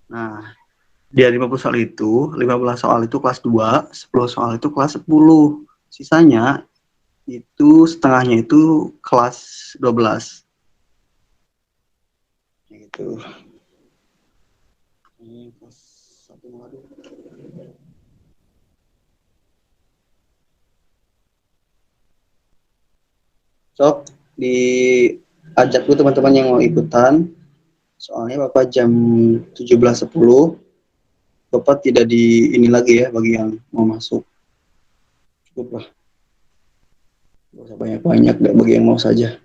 Nah, dia 50 soal itu, 15 soal itu kelas 2, 10 soal itu kelas 10. Sisanya itu setengahnya itu kelas 12. Gitu. Ini kelas 1 waduh. Sok diajak dulu teman-teman yang mau ikutan. Soalnya Bapak jam 17.10 Bapak tidak di ini lagi ya bagi yang mau masuk. Cukup lah. Gak usah banyak-banyak bagi yang mau saja.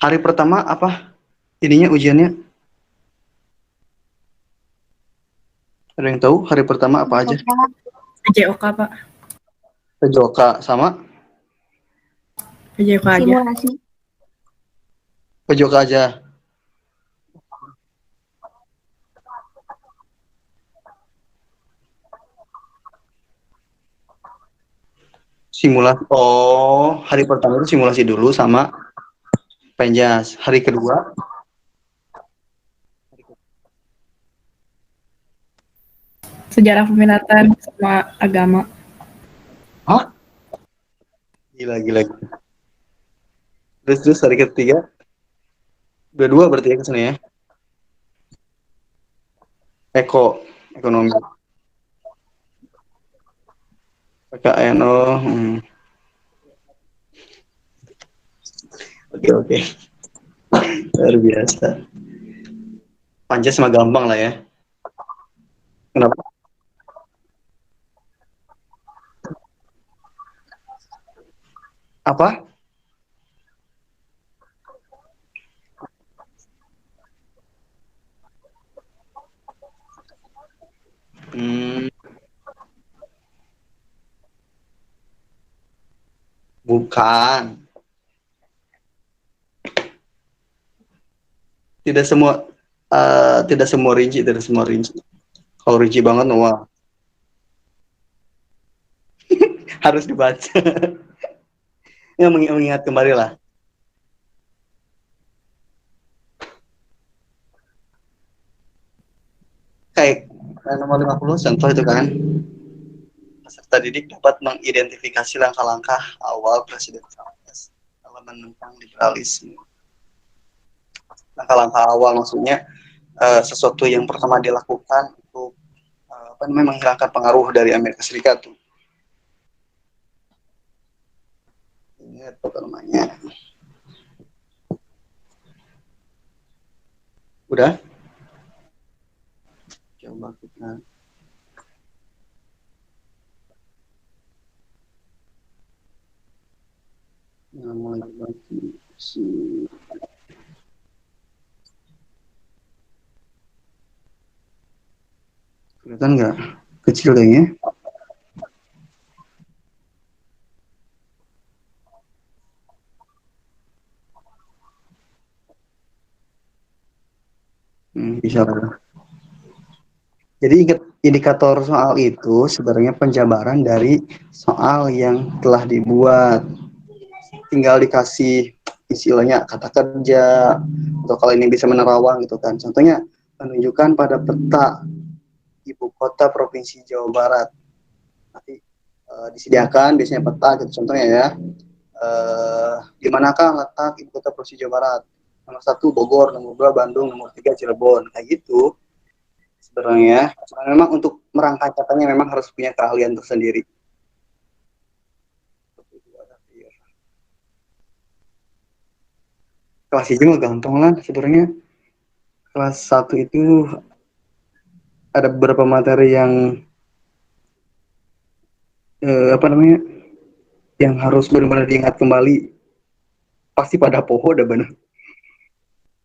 Hari pertama apa? Ininya ujiannya? Ada yang tahu hari pertama apa aja? PJOK, Pak. PJOK sama? PJOK aja. Simulasi. PJOK aja. Simulasi. Oh, hari pertama itu simulasi dulu sama Penjas. Hari kedua Sejarah peminatan sama agama. hah? Gila, gila. Terus hari ketiga dua-dua berarti ya kesana ya. Ekonomi. PKN. Oh, Oke, oke. Luar biasa. Panjas mah gampang lah ya. Kenapa? Apa? Hmm, bukan. Tidak semua tidak semua rinci, tidak semua rinci. Kalau rinci banget, wah harus dibaca. Ya, mengingat kembali lah. Kayak nomor 50 contoh itu kan. Peserta didik dapat mengidentifikasi langkah-langkah awal Presiden Charles dalam menentang liberalisme. Langkah-langkah awal maksudnya sesuatu yang pertama dilakukan untuk apa namanya menghilangkan pengaruh dari Amerika Serikat tuh. Ingat apa namanya? Udah? Coba kita mulai lagi si kelihatan nggak kecil kayaknya. Bisa lah. Jadi indikator soal itu sebenarnya penjabaran dari soal yang telah dibuat. Tinggal dikasih istilahnya kata kerja atau kalau ini bisa menerawang gitu kan. Contohnya menunjukkan pada peta ibu kota provinsi Jawa Barat. Nanti disediakan biasanya peta gitu contohnya ya. Di manakah letak ibu kota provinsi Jawa Barat? Nomor 1 Bogor, nomor 2 Bandung, nomor 3 Cirebon. Kayak gitu. Sebenarnya memang untuk merangkai katanya memang harus punya keahlian tersendiri. Kelas itu mah gampang lah sebenarnya. Kelas 1 itu ada beberapa materi yang apa namanya yang harus benar-benar diingat kembali. Pasti pada poho udah benar.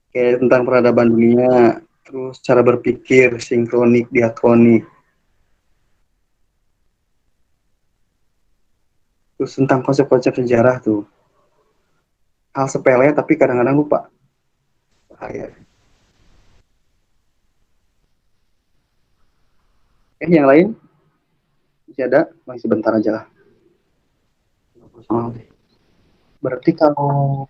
Kayak tentang peradaban dunia, terus cara berpikir, sinkronik, diakronik, terus tentang konsep-konsep sejarah tuh. Hal sepele tapi kadang-kadang lupa. Bahaya. Yang lain masih ada, masih sebentar aja lah. Berarti kalau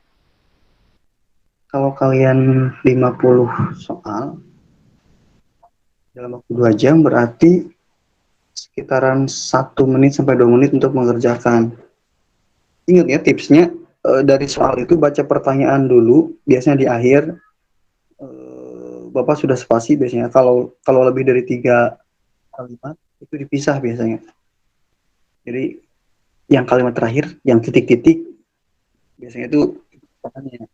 Kalau kalian 50 soal dalam waktu 2 jam berarti sekitaran 1 menit sampai 2 menit untuk mengerjakan. Ingat ya tipsnya, dari soal itu baca pertanyaan dulu, biasanya di akhir Bapak sudah spasi biasanya. Kalau kalau lebih dari 3 kalimat itu dipisah biasanya. Jadi yang kalimat terakhir, yang titik-titik biasanya itu pertanyaan.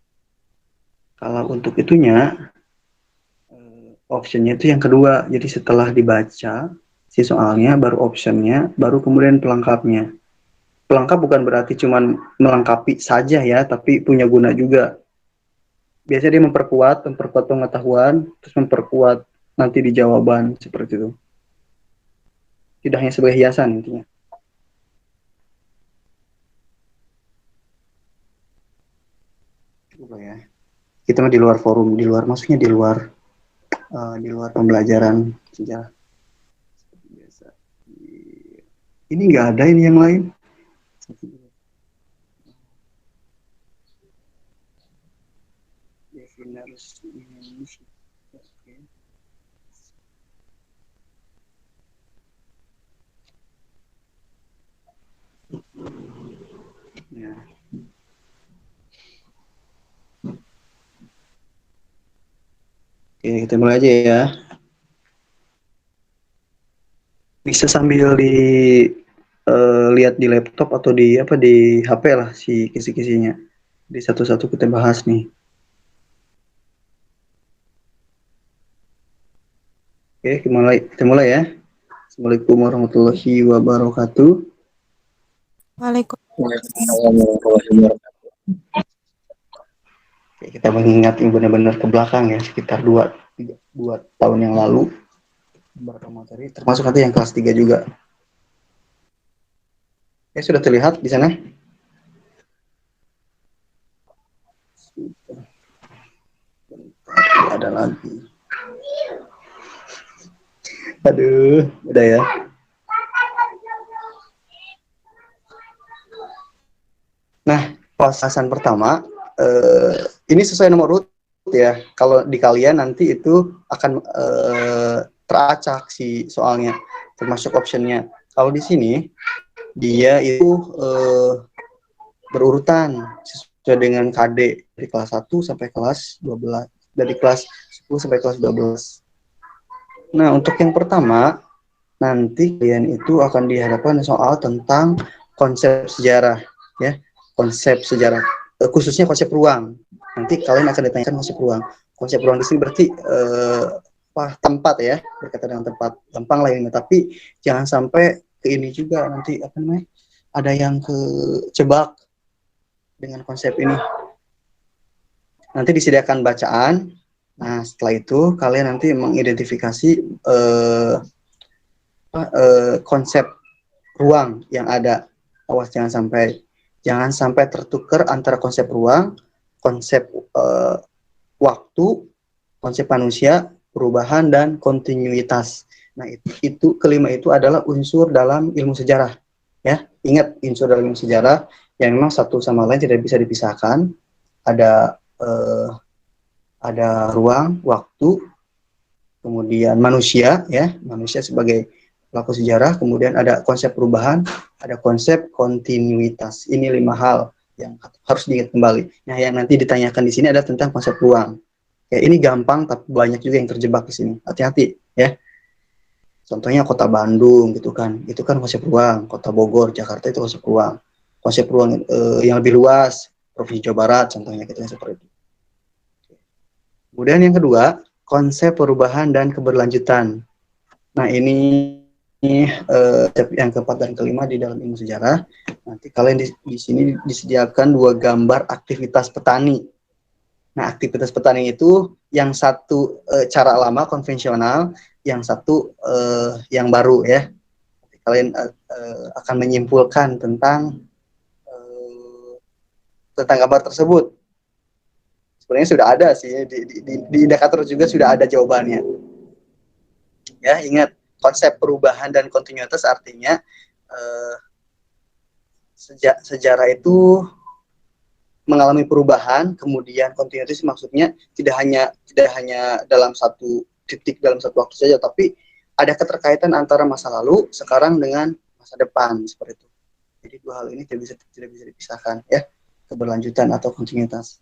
Kalau untuk itunya optionnya itu yang kedua. Jadi setelah dibaca si soalnya, baru optionnya, baru kemudian pelengkapnya. Pelengkap bukan berarti cuma melengkapi saja ya, tapi punya guna juga. Biasanya dia memperkuat pengetahuan, terus memperkuat nanti di jawaban seperti itu. Tidak hanya sebagai hiasan intinya. Coba ya. Kita mah di luar forum, di luar maksudnya di luar pembelajaran sejarah. Biasa. Ini nggak ada ini yang lain. Definisi Indonesia. Oke. Ya. Oke, kita mulai aja ya. Bisa sambil lihat di laptop atau di apa di HP lah si kisi-kisinya. Di satu-satu kita bahas nih. Oke, kita mulai ya. Assalamualaikum warahmatullahi wabarakatuh. Waalaikumsalam. Oke, kita mengingat yang benar-benar ke belakang ya, sekitar 2 tahun yang lalu. Beberapa materi, termasuk nanti yang kelas 3 juga. Oke, sudah terlihat di sana? Sudah. Ada lagi. Aduh, udah ya. Nah, pasasan pertama, ini sesuai nomor urut ya. Kalau di kalian nanti itu akan teracak si soalnya, termasuk optionnya. Kalau di sini dia itu berurutan sesuai dengan KD dari kelas 1 sampai kelas 12, dari kelas 10 sampai kelas 12. Nah, untuk yang pertama, nanti kalian itu akan dihadapkan soal tentang konsep sejarah ya, konsep sejarah, khususnya konsep ruang. Nanti kalian akan ditanyakan konsep ruang di sini berarti tempat ya, berkaitan dengan tempat, gampang lah ini, tapi jangan sampai ke ini juga nanti apa namanya, ada yang kejebak dengan konsep ini. Nanti disediakan bacaan. Nah, setelah itu kalian nanti mengidentifikasi konsep ruang yang ada. Awas jangan sampai tertukar antara konsep ruang, konsep waktu, konsep manusia, perubahan dan kontinuitas. Nah, itu kelima itu adalah unsur dalam ilmu sejarah. Ya, ingat unsur dalam ilmu sejarah yang memang satu sama lain tidak bisa dipisahkan. Ada ruang, waktu, kemudian manusia ya, manusia sebagai pelaku sejarah, kemudian ada konsep perubahan, ada konsep kontinuitas. Ini 5 hal yang harus diingat kembali. Nah, yang nanti ditanyakan di sini ada tentang konsep ruang. Ya, ini gampang tapi banyak juga yang terjebak di sini. Hati-hati ya. Contohnya kota Bandung gitu kan, itu kan konsep ruang. Kota Bogor, Jakarta itu konsep ruang. Konsep ruang yang lebih luas, Provinsi Jawa Barat contohnya gitu seperti itu. Kemudian yang kedua, konsep perubahan dan keberlanjutan. Nah, ini yang keempat dan kelima di dalam ilmu sejarah. Nanti kalian di sini disediakan 2 gambar aktivitas petani. Nah, aktivitas petani itu yang satu cara lama konvensional, yang satu yang baru ya. Kalian akan menyimpulkan tentang gambar tersebut. Sebenarnya sudah ada sih di indikator juga sudah ada jawabannya. Ya, ingat konsep perubahan dan kontinuitas artinya sejarah itu mengalami perubahan, kemudian continuous maksudnya tidak hanya dalam satu titik dalam satu waktu saja, tapi ada keterkaitan antara masa lalu, sekarang dengan masa depan seperti itu. Jadi dua hal ini tidak bisa dipisahkan ya, keberlanjutan atau kontinuitas.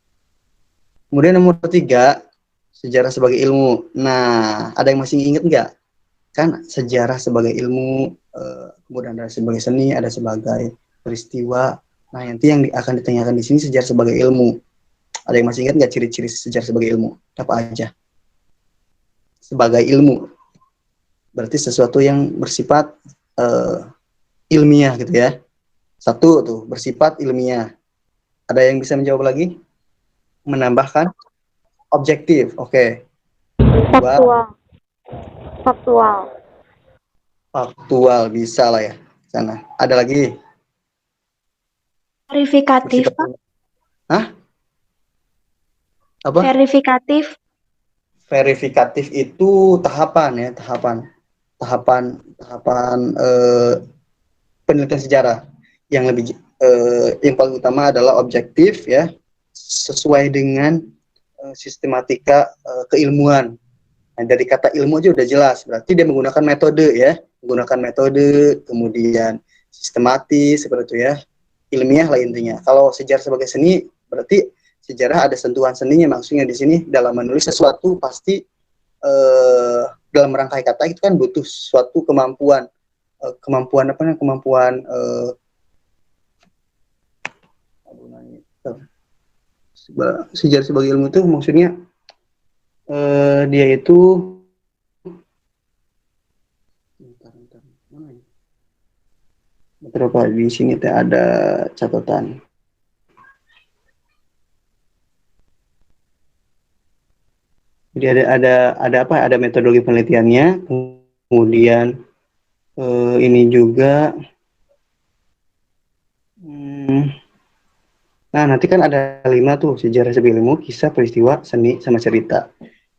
Kemudian nomor 3, sejarah sebagai ilmu. Nah, ada yang masih ingat nggak? Kan sejarah sebagai ilmu, kemudian ada sebagai seni, ada sebagai peristiwa. Nah, nanti yang akan ditanyakan di sini sejarah sebagai ilmu. Ada yang masih ingat nggak ciri-ciri sejarah sebagai ilmu? Apa aja? Sebagai ilmu, berarti sesuatu yang bersifat ilmiah gitu ya. Satu tuh, bersifat ilmiah. Ada yang bisa menjawab lagi? Menambahkan? Objektif, oke. Faktual. Faktual. Faktual, bisa lah ya. Sana. Ada lagi? Verifikatif, Pak. Hah? Apa? Verifikatif. Verifikatif itu tahapan ya, tahapan penelitian sejarah. Yang paling utama adalah objektif ya, sesuai dengan sistematika keilmuan. Nah, dari kata ilmu aja udah jelas, berarti dia menggunakan metode ya, kemudian sistematis seperti itu ya, ilmiah lah intinya. Kalau sejarah sebagai seni, berarti sejarah ada sentuhan seninya, maksudnya di sini dalam menulis sesuatu pasti dalam rangkai kata itu kan butuh suatu kemampuan sejarah sebagai ilmu itu maksudnya dia itu berapa di sini ada catatan. Jadi ada metodologi penelitiannya, kemudian ini juga nah nanti kan ada 5 tuh, sejarah sebagai ilmu, kisah, peristiwa, seni, sama cerita.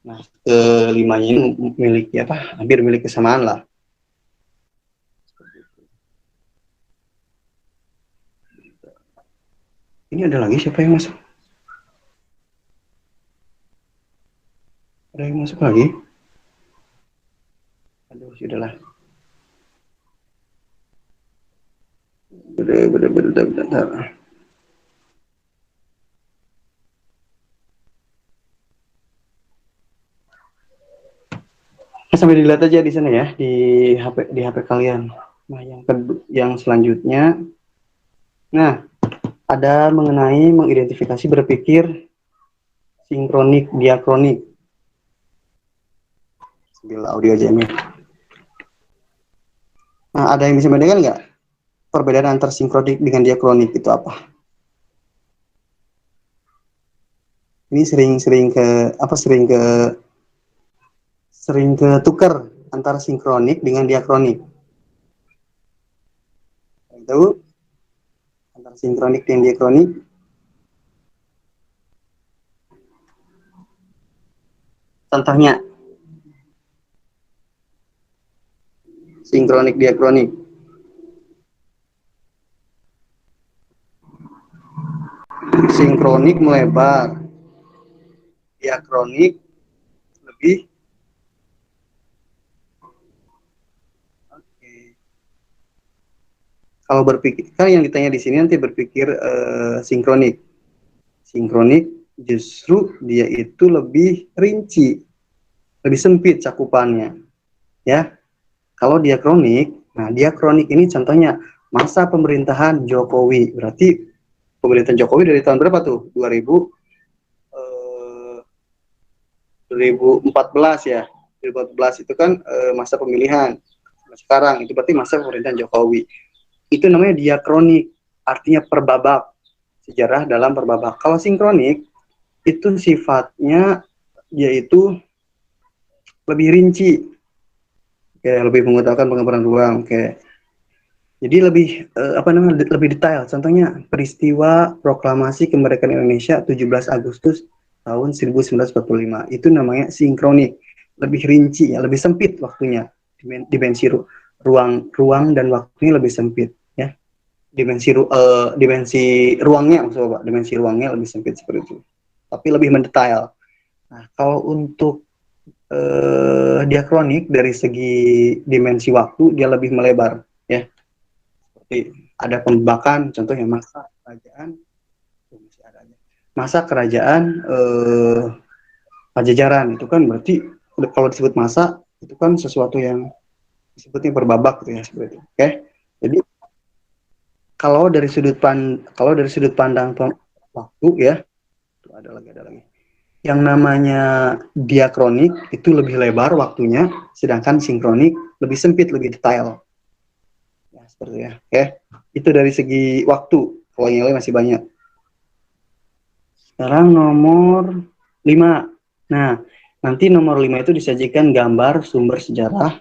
Nah, kelimanya ini memiliki hampir memiliki kesamaan lah. Ini ada lagi siapa yang masuk? Ada yang masuk lagi? Aduh, sudahlah. Bentar. Sampai dilihat aja di sana ya, di HP kalian. Nah, yang selanjutnya, nah ada mengenai mengidentifikasi berpikir sinkronik diakronik. Sambil audio aja ini. Nah, ada yang bisa membedakan nggak perbedaan antara sinkronik dengan diakronik itu apa? Ini sering ke tukar antara sinkronik dengan diakronik. Itu antara sinkronik dan diakronik. Contohnya sinkronik diakronik. Sinkronik melebar, diakronik lebih kalau berpikir, kan yang ditanya di sini nanti berpikir sinkronik. Sinkronik justru dia itu lebih rinci, lebih sempit cakupannya. Ya. Kalau diakronik, nah diakronik ini contohnya masa pemerintahan Jokowi. Berarti pemerintahan Jokowi dari tahun berapa tuh? 2014 ya. 2014 itu kan masa pemilihan. Sekarang itu berarti masa pemerintahan Jokowi. Itu namanya diakronik, artinya perbabak, sejarah dalam perbabak. Kalau sinkronik itu sifatnya yaitu lebih rinci, kayak lebih mengutamakan pengembaraan ruang, kayak jadi lebih lebih detail. Contohnya peristiwa proklamasi kemerdekaan Indonesia 17 Agustus tahun 1945 itu namanya sinkronik, lebih rinci ya, lebih sempit waktunya, dimensi ruang dan waktunya lebih sempit ya. dimensi ruangnya, maksudnya Pak, dimensi ruangnya lebih sempit seperti itu, tapi lebih mendetail. Nah, kalau untuk diakronik dari segi dimensi waktu dia lebih melebar, ya. Seperti ada pembakan, contohnya masa kerajaan, Pajajaran itu kan berarti kalau disebut masa itu kan sesuatu yang disebutnya berbabak gitu ya, seperti itu. Oke. Jadi kalau dari sudut pandang waktu ya, itu ada lagi. Yang namanya diakronik itu lebih lebar waktunya, sedangkan sinkronik lebih sempit, lebih detail. Ya, seperti ya. Oke. Itu dari segi waktu. Kalau yang lain masih banyak. Sekarang nomor 5. Nah, nanti nomor 5 itu disajikan gambar sumber sejarah.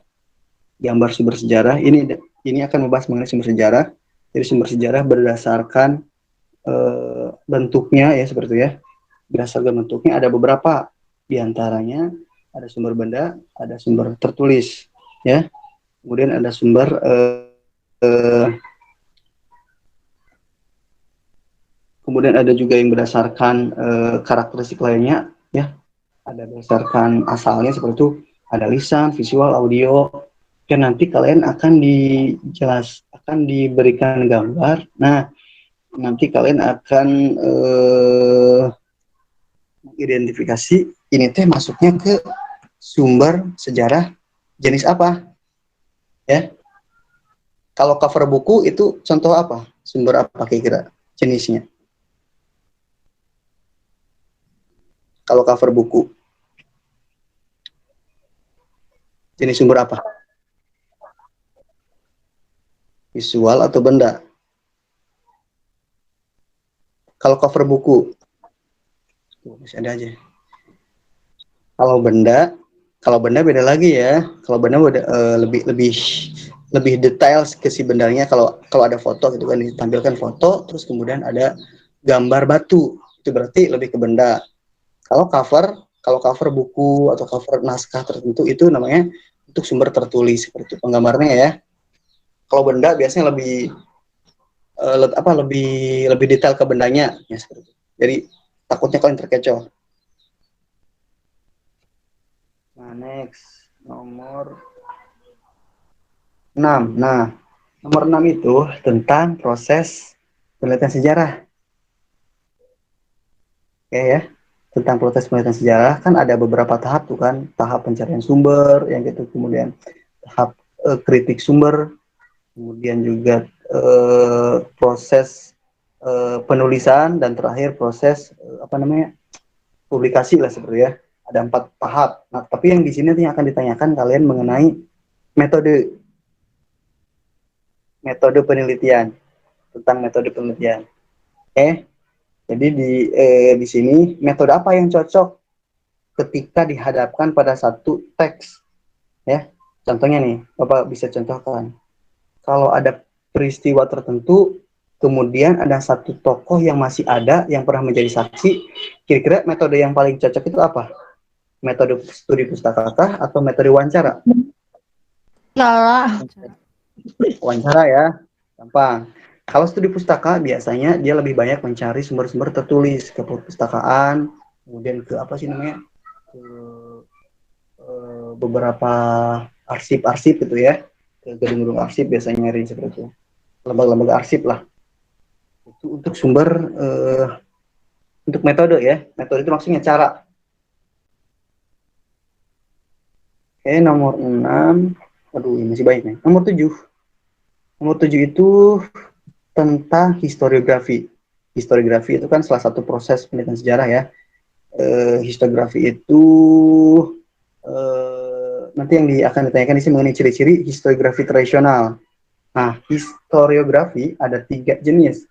Gambar sumber sejarah ini akan membahas mengenai sumber sejarah. Jadi sumber sejarah berdasarkan bentuknya ya, seperti ya. Berdasarkan bentuknya ada beberapa, diantaranya ada sumber benda, ada sumber tertulis, ya. Kemudian ada sumber kemudian ada juga yang berdasarkan karakteristik lainnya, ya. Ada berdasarkan asalnya seperti itu, ada lisan, visual, audio. Dan nanti kalian akan diberikan gambar. Nah, nanti kalian akan mengidentifikasi ini teh masuknya ke sumber sejarah jenis apa, ya. Kalau cover buku itu contoh apa, sumber apa kira-kira jenisnya? Kalau cover buku jenis sumber apa? Visual atau benda? Kalau cover buku masih ada aja. Kalau benda beda lagi ya. Kalau benda lebih detail ke si bendanya. Kalau ada foto gitu kan, ditampilkan foto, terus kemudian ada gambar batu, itu berarti lebih ke benda. Kalau cover buku atau cover naskah tertentu itu namanya untuk sumber tertulis, seperti itu penggambarnya ya. Kalau benda biasanya lebih detail ke bendanya ya, seperti itu. Jadi takutnya kalian terkecoh. Nah, next nomor 6. Nah, nomor 6 itu tentang proses penelitian sejarah. Oke ya. Tentang proses penelitian sejarah kan ada beberapa tahap tuh kan, tahap pencarian sumber yang gitu, kemudian tahap kritik sumber, kemudian juga proses penulisan, dan terakhir proses publikasi lah, seperti ya. Ada 4 tahap. Nah, tapi yang di sini yang akan ditanyakan kalian mengenai metode penelitian, tentang metode penelitian. Oke. Jadi di sini metode apa yang cocok ketika dihadapkan pada satu teks, ya. Contohnya nih, Bapak bisa contohkan. Kalau ada peristiwa tertentu, kemudian ada satu tokoh yang masih ada, yang pernah menjadi saksi, kira-kira metode yang paling cocok itu apa? Metode studi pustaka kah atau metode wawancara? Salah. Wawancara ya, gampang. Kalau studi pustaka biasanya dia lebih banyak mencari sumber-sumber tertulis ke perpustakaan, kemudian ke apa sih namanya, ke beberapa arsip-arsip gitu ya, ke gedung-gedung arsip biasanya nyari seperti itu, lembaga-lembaga arsip lah. Itu untuk sumber, untuk metode ya, metode itu maksudnya cara. Oke, nomor 6, aduh ini masih baik nih. Nomor 7 itu tentang historiografi. Historiografi itu kan salah satu proses penelitian sejarah ya. Historiografi itu nanti yang akan ditanyakan di sini mengenai ciri-ciri historiografi tradisional. Nah, historiografi ada 3 jenis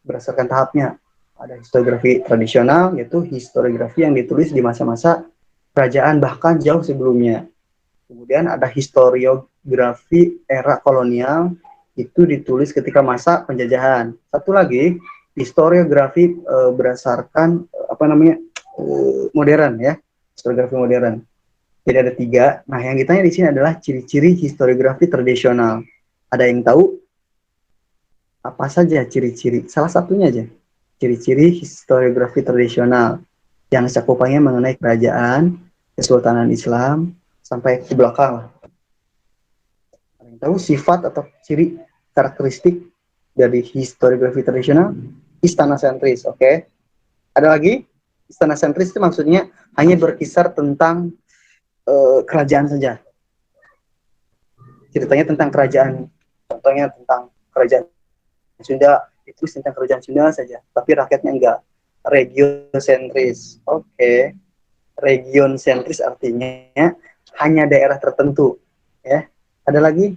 berdasarkan tahapnya. Ada historiografi tradisional, yaitu historiografi yang ditulis di masa-masa kerajaan bahkan jauh sebelumnya. Kemudian ada historiografi era kolonial, itu ditulis ketika masa penjajahan. Satu lagi, historiografi berdasarkan modern ya, historiografi modern. Jadi ada 3. Nah, yang ditanya di sini adalah ciri-ciri historiografi tradisional. Ada yang tahu Apa saja ciri-ciri? Salah satunya aja. Ciri-ciri historiografi tradisional yang cakupannya mengenai kerajaan, kesultanan Islam, sampai ke belakang. Yang tahu sifat atau ciri karakteristik dari historiografi tradisional? Istana sentris, oke. Ada lagi? Istana sentris itu maksudnya hanya berkisar tentang kerajaan saja. Ceritanya tentang kerajaan, contohnya tentang kerajaan Sunda, itu tentang kerajaan Sunda saja, tapi rakyatnya enggak. Regionsentris, oke. Region sentris artinya hanya daerah tertentu, ya. Ada lagi?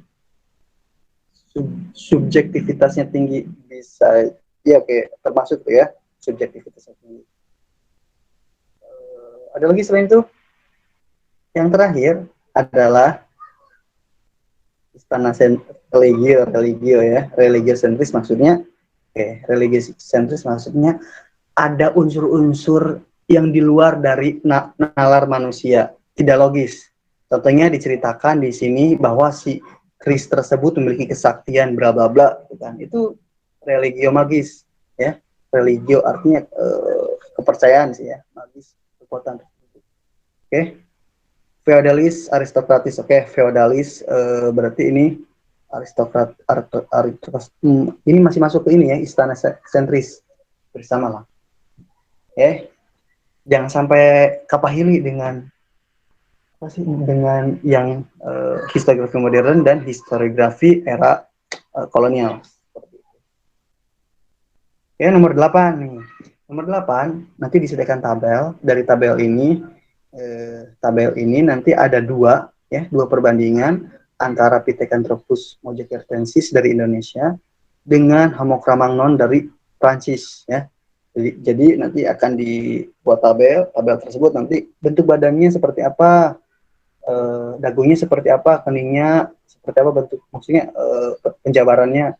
Subjektivitasnya tinggi, bisa, ya oke, termasuk tuh ya, subjektivitasnya tinggi. Ada lagi selain itu? Yang terakhir adalah istana religio ya, religiosentris maksudnya, religiosentris maksudnya ada unsur-unsur yang di luar dari nalar manusia, tidak logis. Contohnya diceritakan di sini bahwa si Kris tersebut memiliki kesaktian bla bla bla, kan? Itu religio magis, ya. Religio artinya kepercayaan sih ya, magis kekuatan. Oke. Feodalis, aristokratis. Oke, feodalis berarti ini aristokrat. Ini masih masuk ke ini ya, istana sentris bersama lah. Oke. Jangan sampai kapahili dengan apa sih, dengan yang historiografi modern dan historiografi era kolonial. Oke, nomor 8 nih. Nomor 8 nanti disediakan tabel. Dari tabel ini nanti ada dua perbandingan antara Pithecanthropus mojacartensis dari Indonesia dengan Homo cro-magnon dari Prancis ya. Jadi nanti akan dibuat tabel tersebut nanti bentuk badannya seperti apa, dagunya seperti apa, keningnya seperti apa, bentuk maksudnya penjabarannya,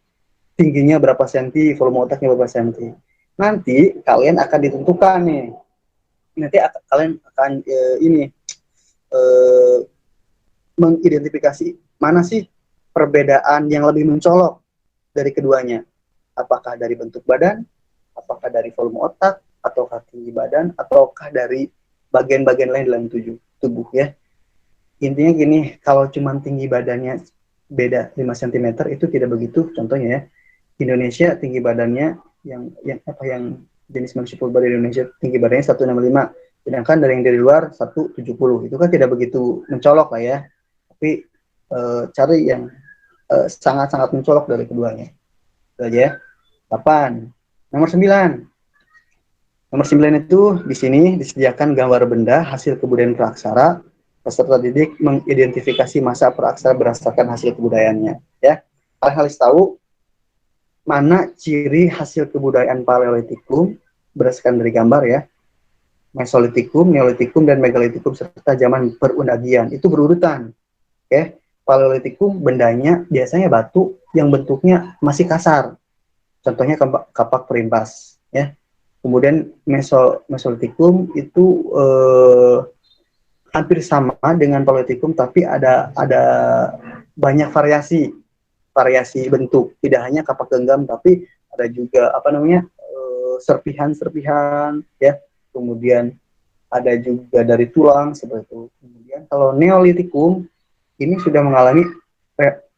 tingginya berapa senti, volume otaknya berapa senti. Nanti kalian akan ditentukan nih. Nanti kalian akan mengidentifikasi mana sih perbedaan yang lebih mencolok dari keduanya. Apakah dari bentuk badan, apakah dari volume otak, ataukah tinggi badan, ataukah dari bagian-bagian lain dalam tubuh ya. Intinya gini, kalau cuma tinggi badannya beda 5 cm itu tidak begitu. Contohnya ya, Indonesia tinggi badannya yang jenis manusia purba di Indonesia tinggi badannya 165, sedangkan dari yang dari luar 170. Itu kan tidak begitu mencolok lah ya. Tapi cari yang sangat-sangat mencolok dari keduanya. Itu aja ya. 8. Nomor 9. Nomor 9 itu di sini disediakan gambar benda hasil kebudayaan praaksara. Peserta didik mengidentifikasi masa praaksara berdasarkan hasil kebudayaannya. Ya, kalian harus tahu mana ciri hasil kebudayaan Paleolitikum berdasarkan dari gambar ya. Mesolitikum, Neolitikum, dan Megalitikum serta zaman perundagian itu berurutan. Oke, Paleolitikum bendanya biasanya batu yang bentuknya masih kasar. Contohnya kapak perimpas ya. Kemudian Mesolitikum itu hampir sama dengan Paleolitikum, tapi ada banyak variasi bentuk. Tidak hanya kapak genggam, tapi ada juga serpihan ya. Kemudian ada juga dari tulang seperti itu. Kemudian kalau Neolitikum ini sudah mengalami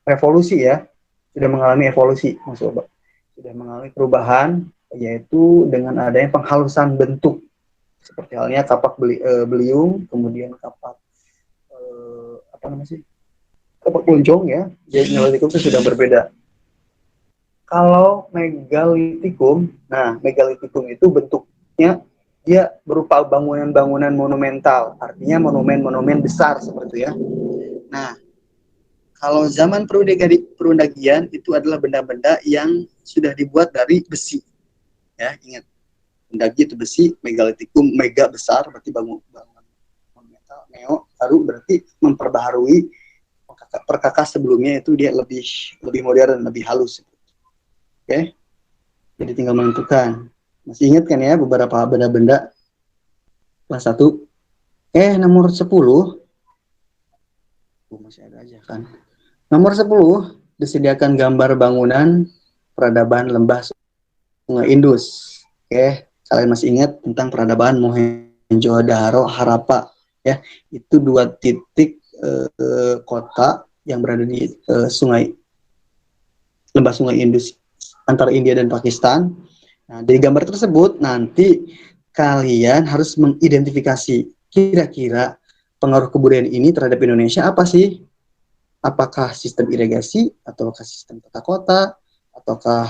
revolusi ya, sudah mengalami evolusi, maksudnya sudah mengalami perubahan, yaitu dengan adanya penghalusan bentuk seperti halnya kapak beliung, kemudian kapak kapak kunjung ya. Jadi Neolitikum itu sudah berbeda. Kalau Megalitikum, nah Megalitikum itu bentuknya dia berupa bangunan-bangunan monumental, artinya monumen-monumen besar seperti itu ya. Nah, kalau zaman perundagian itu adalah benda-benda yang sudah dibuat dari besi. Ya, ingat. Undagi itu besi, Megalitikum mega besar berarti bangunan monumental, neo baru berarti memperbaharui, perkakas sebelumnya itu dia lebih modern, lebih halus. Oke. Jadi tinggal menentukan. Masih ingat kan ya beberapa benda-benda kelas 1? Nomor 10. Masih ada aja kan. Nomor 10 disediakan gambar bangunan peradaban lembah Sungai Indus. Oke, kalian masih ingat tentang peradaban Mohenjo-daro, Harappa ya? Itu dua titik kota yang berada di lembah Sungai Indus antara India dan Pakistan. Nah, dari gambar tersebut nanti kalian harus mengidentifikasi kira-kira pengaruh kebudayaan ini terhadap Indonesia apa sih? Apakah sistem irigasi, ataukah sistem tata kota, ataukah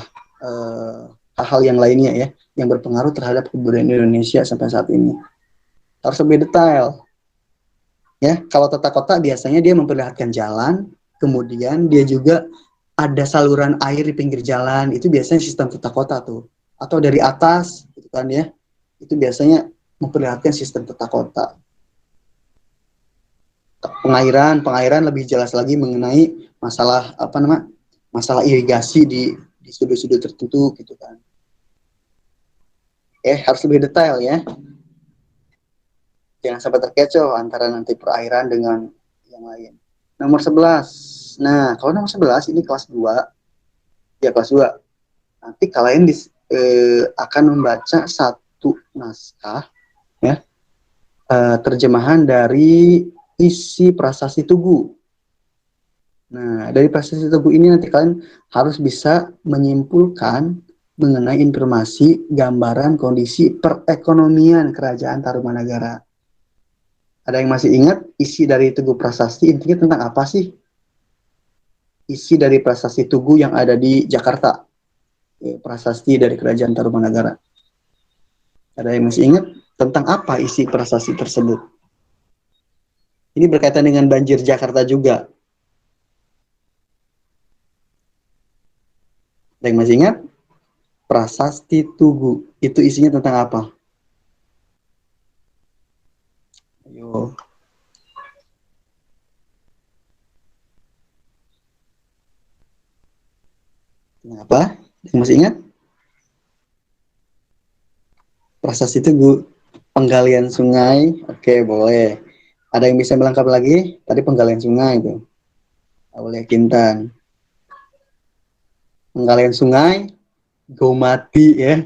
hal-hal yang lainnya ya yang berpengaruh terhadap kebudayaan Indonesia sampai saat ini. Harus lebih detail. Ya, kalau tata kota biasanya dia memperlihatkan jalan, kemudian dia juga ada saluran air di pinggir jalan, itu biasanya sistem tata kota tuh. Atau dari atas, gitu kan ya. Itu biasanya memperlihatkan sistem tata kota. Pengairan lebih jelas lagi mengenai masalah masalah irigasi di sudut-sudut tertentu gitu kan. Harus lebih detail ya. Jangan sampai terkecoh antara nanti perairan dengan yang lain. Nomor 11. Nah, kalau nomor 11 ini kelas 2. Ya, kelas 2. Nanti kalian akan membaca satu naskah ya. Terjemahan dari isi prasasti Tugu. Nah, dari prasasti Tugu ini nanti kalian harus bisa menyimpulkan mengenai informasi gambaran kondisi perekonomian Kerajaan Tarumanagara. Ada yang masih ingat isi dari Tugu Prasasti intinya tentang apa sih? Isi dari Prasasti Tugu yang ada di Jakarta. Prasasti dari Kerajaan Tarumanagara. Ada yang masih ingat tentang apa isi prasasti tersebut? Ini berkaitan dengan banjir Jakarta juga. Ada yang masih ingat? Prasasti Tugu. Itu isinya tentang apa? Ayo. Apa? Yang masih ingat? Prasasti Tugu, penggalian sungai. Oke, boleh. Ada yang bisa melengkap lagi? Tadi penggalian sungai itu. Boleh Kintan. Penggalian sungai, Gomati ya.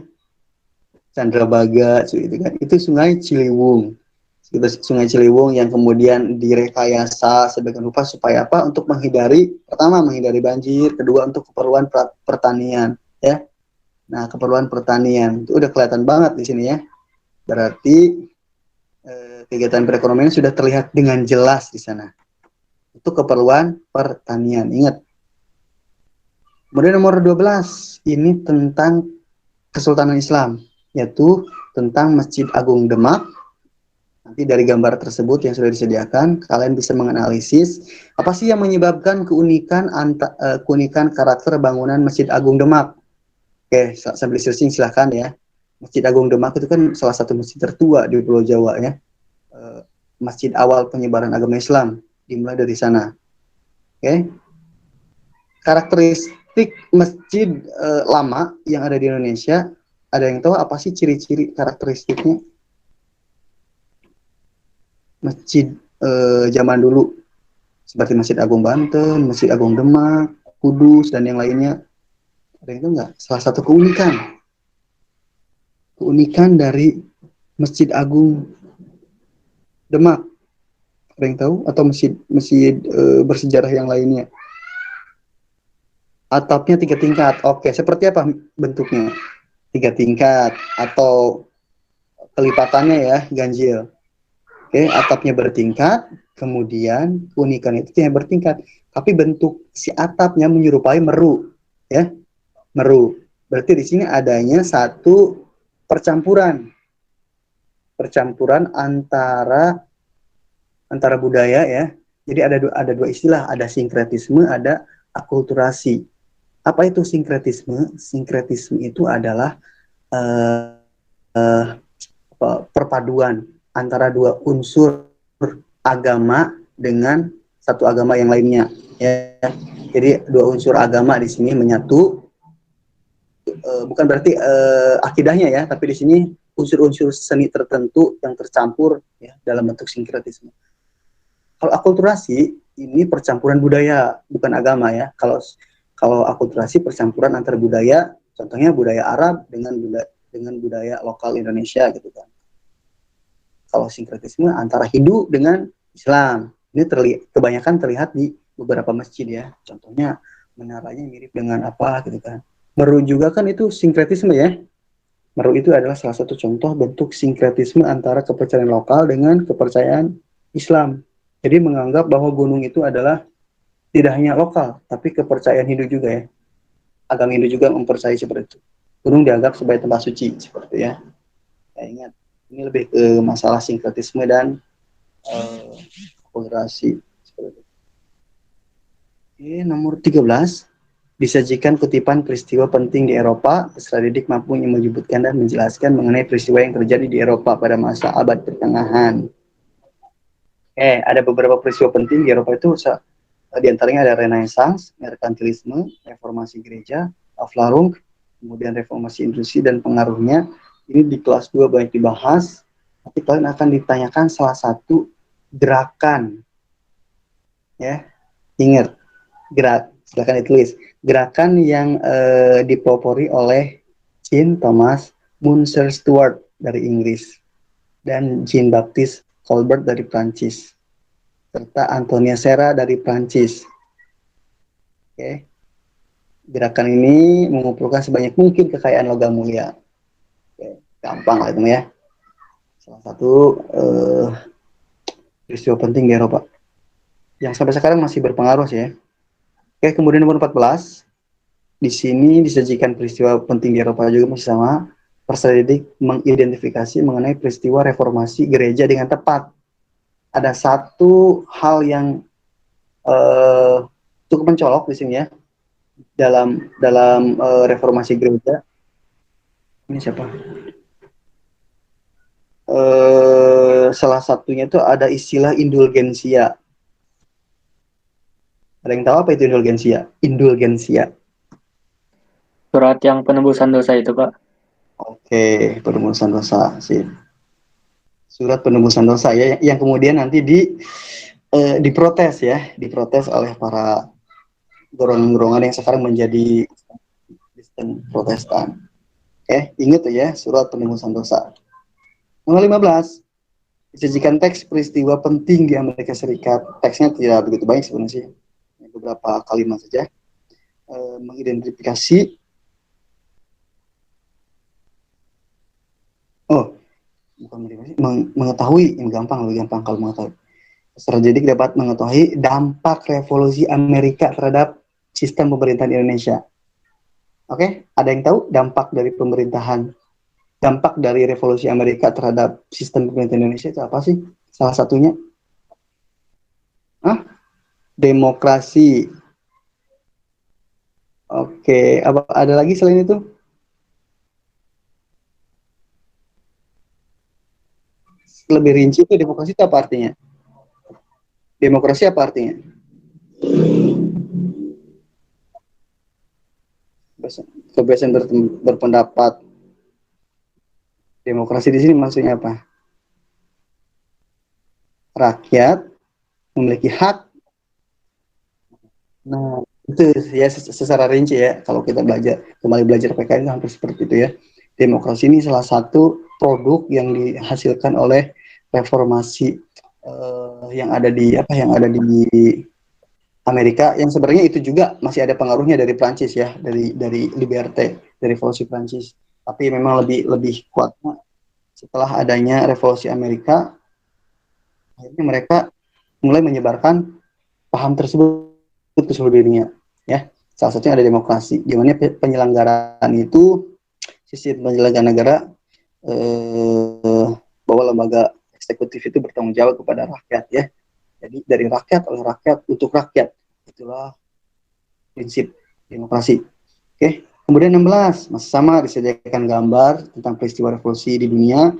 Chandrabaga itu kan. Itu Sungai Ciliwung. Sungai Ciliwung yang kemudian direkayasa sebagian rupa supaya apa? Untuk pertama menghindari banjir, kedua untuk keperluan pertanian ya. Nah, keperluan pertanian itu udah kelihatan banget di sini ya. Berarti kegiatan perekonomian sudah terlihat dengan jelas di sana. Itu keperluan pertanian. Ingat. Kemudian nomor 12 ini tentang Kesultanan Islam, yaitu tentang Masjid Agung Demak. Nanti dari gambar tersebut yang sudah disediakan, kalian bisa menganalisis apa sih yang menyebabkan keunikan karakter bangunan Masjid Agung Demak. Oke, sambil searching silahkan ya. Masjid Agung Demak itu kan salah satu masjid tertua di Pulau Jawa ya. Masjid awal penyebaran agama Islam dimulai dari sana. Oke. Karakteristik masjid lama yang ada di Indonesia, ada yang tahu apa sih ciri-ciri karakteristiknya? Masjid zaman dulu seperti Masjid Agung Banten, Masjid Agung Demak, Kudus dan yang lainnya. Ada yang tahu nggak? Salah satu keunikan dari Masjid Agung Demak. Ada yang tahu? Atau masjid bersejarah yang lainnya? Atapnya 3 tingkat. Oke, seperti apa bentuknya? 3 tingkat atau kelipatannya ya, ganjil. Oke, atapnya bertingkat, kemudian keunikan itu yang bertingkat. Tapi bentuk si atapnya menyerupai meru, ya, meru. Berarti di sini adanya satu percampuran antara budaya ya. Jadi ada dua istilah, ada sinkretisme, ada akulturasi. Apa itu sinkretisme? Sinkretisme itu adalah perpaduan antara dua unsur agama dengan satu agama yang lainnya ya. Jadi dua unsur agama di sini menyatu, bukan berarti akidahnya ya, tapi di sini unsur-unsur seni tertentu yang tercampur ya dalam bentuk sinkretisme. Kalau akulturasi ini percampuran budaya bukan agama ya. Kalau Kalau akulturasi percampuran antar budaya, contohnya budaya Arab dengan budaya lokal Indonesia gitu kan. Kalau sinkretisme antara Hindu dengan Islam, ini kebanyakan terlihat di beberapa masjid ya. Contohnya menaranya mirip dengan apa gitu kan. Meru juga kan itu sinkretisme ya. Meru itu adalah salah satu contoh bentuk sinkretisme antara kepercayaan lokal dengan kepercayaan Islam. Jadi menganggap bahwa gunung itu adalah tidak hanya lokal, tapi kepercayaan Hindu juga ya. Agama Hindu juga mempercayai seperti itu. Gunung dianggap sebagai tempat suci seperti itu ya. Saya ingat ini lebih ke masalah sinkretisme dan akulturasi. Oke, nomor 13. Disajikan kutipan peristiwa penting di Eropa. Peserta didik mampu menyebutkan dan menjelaskan mengenai peristiwa yang terjadi di Eropa pada masa abad pertengahan. Ada beberapa peristiwa penting di Eropa itu, di antaranya ada Renaissance, merkantilisme, reformasi gereja, Aufklärung, kemudian reformasi industri dan pengaruhnya. Ini di kelas 2 banyak dibahas. Nanti kalian akan ditanyakan salah satu gerakan. Ya, ingat, silakan ditulis. Gerakan yang dipelopori oleh Jean Thomas Munsey Stuart dari Inggris dan Jean Baptiste Colbert dari Prancis serta Antonia Serra dari Prancis. Oke. Gerakan ini mengumpulkan sebanyak mungkin kekayaan logam mulia. Oke. Gampang lah itu ya. Salah satu peristiwa penting di Eropa yang sampai sekarang masih berpengaruh sih ya. Oke, kemudian nomor 14. Di sini disajikan peristiwa penting di Eropa juga masih sama. Peserta didik mengidentifikasi mengenai peristiwa reformasi gereja dengan tepat. Ada satu hal yang cukup mencolok di sini ya dalam reformasi gereja. Ini siapa? Salah satunya itu ada istilah indulgensia. Ada yang tahu apa itu indulgensia? Indulgensia. Surat yang penembusan dosa itu, Pak. Oke, penembusan dosa sih. Surat penembusan dosa ya, yang kemudian nanti diprotes oleh para golongan-golongan yang sekarang menjadi Kristen Protestan. Ingat ya, surat penembusan dosa. Nomor 15. Disajikan teks peristiwa penting di Amerika Serikat. Teksnya tidak begitu banyak sebenarnya, beberapa kalimat saja. Mengidentifikasi mengetahui, yang lebih gampang kalau mengetahui. Peserta didik dapat mengetahui dampak revolusi Amerika terhadap sistem pemerintahan Indonesia. Oke, ada yang tahu dampak dari revolusi Amerika terhadap sistem pemerintahan Indonesia itu apa sih? Salah satunya? Demokrasi. Oke, apa ada lagi selain itu? Lebih rinci itu demokrasi itu apa artinya? Demokrasi apa artinya? Kebebasan berpendapat. Demokrasi di sini maksudnya apa? Rakyat memiliki hak. Nah, itu ya secara rinci ya. Kalau kita kembali belajar PKN hampir seperti itu ya. Demokrasi ini salah satu produk yang dihasilkan oleh reformasi yang ada di Amerika, yang sebenarnya itu juga masih ada pengaruhnya dari Prancis ya, dari Liberté, dari revolusi Prancis. Tapi memang lebih kuatnya setelah adanya revolusi Amerika, akhirnya mereka mulai menyebarkan paham tersebut ke seluruh dunia ya. Salah satunya ada demokrasi, di mana penyelenggaraan itu sistem penyelenggaraan negara bahwa lembaga eksekutif itu bertanggung jawab kepada rakyat ya. Jadi dari rakyat, oleh rakyat, untuk rakyat. Itulah prinsip demokrasi. Oke. Kemudian 16, masih sama disediakan gambar tentang peristiwa revolusi di dunia.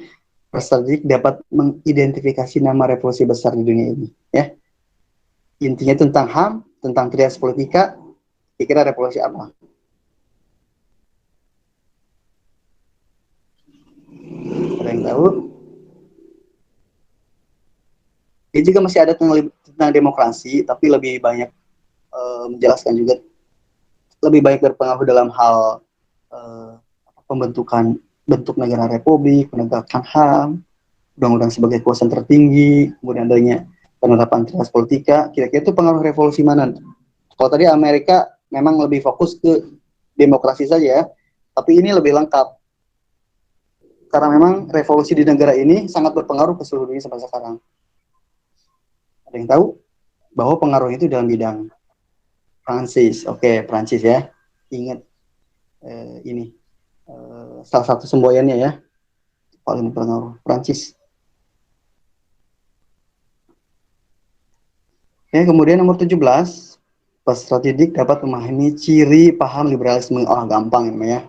Peserta didik dapat mengidentifikasi nama revolusi besar di dunia ini ya. Intinya tentang HAM, tentang trias politika. Kira-kira revolusi apa? Ada yang tahu? Ini juga masih ada tentang demokrasi, tapi lebih banyak menjelaskan juga lebih baik berpengaruh dalam hal pembentukan bentuk negara republik, penegakan HAM, undang-undang sebagai kekuasaan tertinggi, kemudian adanya penerapan teras politika. Kira-kira itu pengaruh revolusi mana? Kalau tadi Amerika memang lebih fokus ke demokrasi saja, tapi ini lebih lengkap. Karena memang revolusi di negara ini sangat berpengaruh ke seluruh dunia sampai sekarang. Ada yang tahu bahwa pengaruh itu dalam bidang Prancis. Oke, Prancis ya. Ingat ini salah satu semboyannya ya. Paling berpengaruh Prancis. Oke, kemudian nomor 17, peserta didik dapat memahami ciri paham liberalisme. Gampang ya.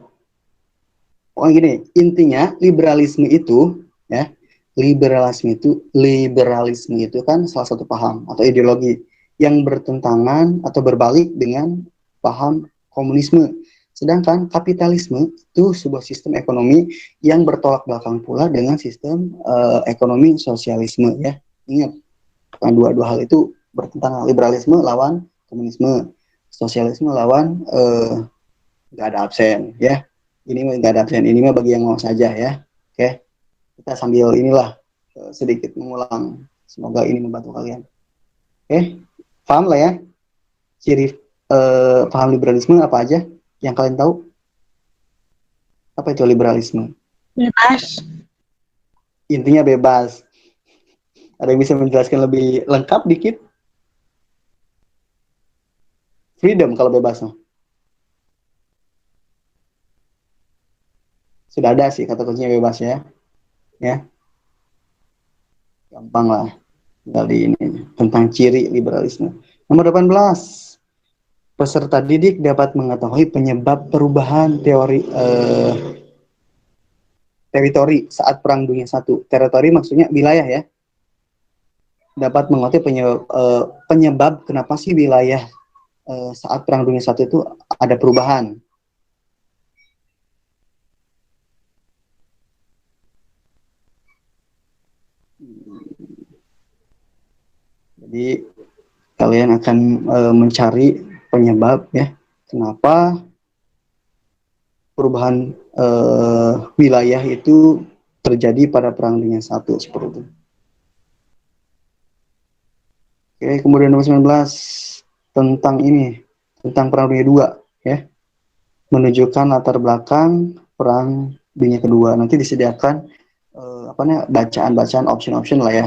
Oh gini, intinya liberalisme itu ya, liberalisme itu kan salah satu paham atau ideologi yang bertentangan atau berbalik dengan paham komunisme. Sedangkan kapitalisme itu sebuah sistem ekonomi yang bertolak belakang pula dengan sistem ekonomi sosialisme ya. Ingat, dua hal itu bertentangan. Liberalisme lawan komunisme, sosialisme lawan nggak ada absen ya. Ini mah nggak ada absen, ini mah bagi yang mau saja ya. Oke, kita sambil inilah sedikit mengulang. Semoga ini membantu kalian. Oke, paham lah ya ciri paham liberalisme apa aja yang kalian tahu? Apa itu liberalisme? Bebas. Intinya bebas. Ada yang bisa menjelaskan lebih lengkap dikit? Freedom kalau bebas. Sudah ada sih kata kuncinya bebas ya. Ya. Gampang lah. Dari ini tentang ciri liberalisme. Nomor 18. Peserta didik dapat mengetahui penyebab perubahan teritori saat Perang Dunia I. Teritori maksudnya wilayah ya. Dapat mengetahui penyebab kenapa sih wilayah saat Perang Dunia I itu ada perubahan. Jadi kalian akan mencari penyebab ya, kenapa perubahan wilayah itu terjadi pada Perang Dunia I seperti itu. Oke, kemudian nomor 19 tentang ini, tentang Perang Dunia II ya, menunjukkan latar belakang Perang Dunia Kedua. Nanti disediakan bacaan-bacaan option lah ya,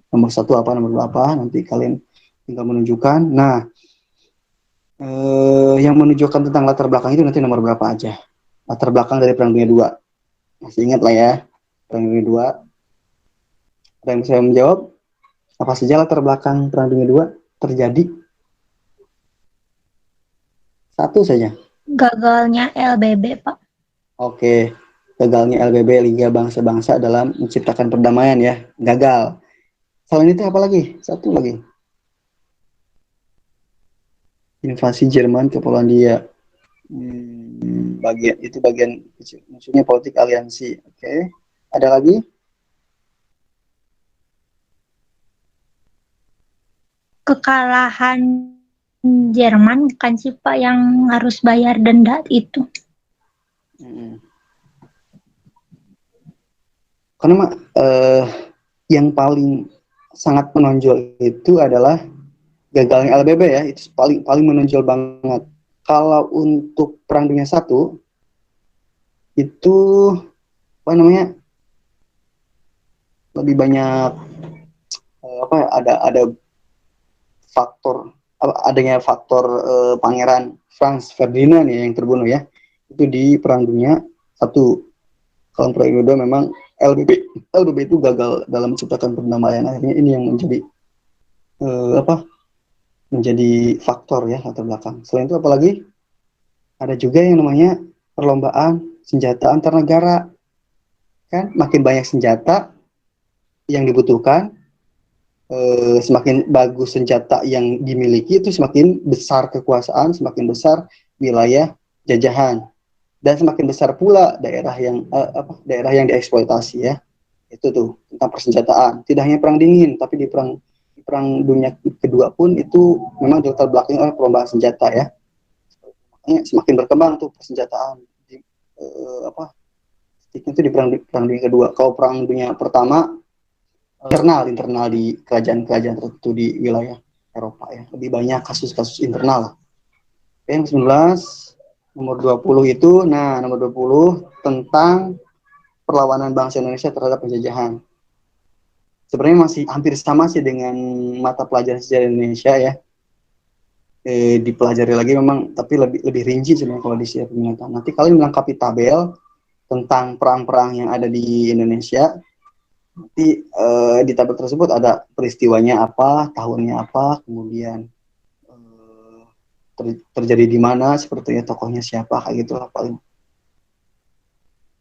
nomor 1 apa, nomor 2 apa, nanti kalian tinggal menunjukkan. Nah, yang menunjukkan tentang latar belakang itu nanti nomor berapa aja, latar belakang dari Perang Dunia II. Masih ingat lah ya, Perang Dunia II. Ada yang bisa menjawab apa saja latar belakang Perang Dunia II terjadi? Satu saja. Gagalnya LBB, Pak. Oke, gagalnya LBB, Liga Bangsa-Bangsa dalam menciptakan perdamaian ya, gagal. Selain itu apa lagi? Satu lagi. Invasi Jerman ke Polandia. Bagian maksudnya politik aliansi. Oke. Ada lagi? Kekalahan Jerman kan sih Pak yang harus bayar denda itu. Karena yang paling sangat menonjol itu adalah gagalnya LBB ya, itu paling menonjol banget. Kalau untuk Perang Dunia I itu lebih banyak ada faktor adanya faktor Pangeran Franz Ferdinand ya yang terbunuh ya, itu di Perang Dunia I. Kalau Perang Dunia II memang LBB itu gagal dalam menciptakan perdamaian. Akhirnya ini yang menjadi menjadi faktor ya latar belakang. Selain itu apalagi ada juga yang namanya perlombaan senjata antar negara. Kan makin banyak senjata yang dibutuhkan, semakin bagus senjata yang dimiliki, itu semakin besar kekuasaan, semakin besar wilayah jajahan, dan semakin besar pula daerah yang dieksploitasi ya. Itu tuh tentang persenjataan. Tidak hanya perang dingin, tapi di perang dunia kedua pun itu memang dilatar belakangi oleh perlombaan senjata ya. semakin berkembang tuh persenjataan di, apa itu di perang dunia kedua. Kalau perang dunia pertama internal di kerajaan-kerajaan tertentu di wilayah Eropa ya, lebih banyak kasus-kasus internal lah. Yang 19 nomor 20 itu, nah nomor 20 tentang perlawanan bangsa Indonesia terhadap penjajahan. Sebenarnya masih hampir sama sih dengan mata pelajaran sejarah Indonesia ya. Dipelajari lagi memang, tapi lebih rinci sebenarnya kalau di setiap peminatan. Nanti kalian melengkapi tabel tentang perang-perang yang ada di Indonesia. Nanti di tabel tersebut ada peristiwanya apa, tahunnya apa, kemudian terjadi di mana, sepertinya tokohnya siapa, kayak gitu lah paling.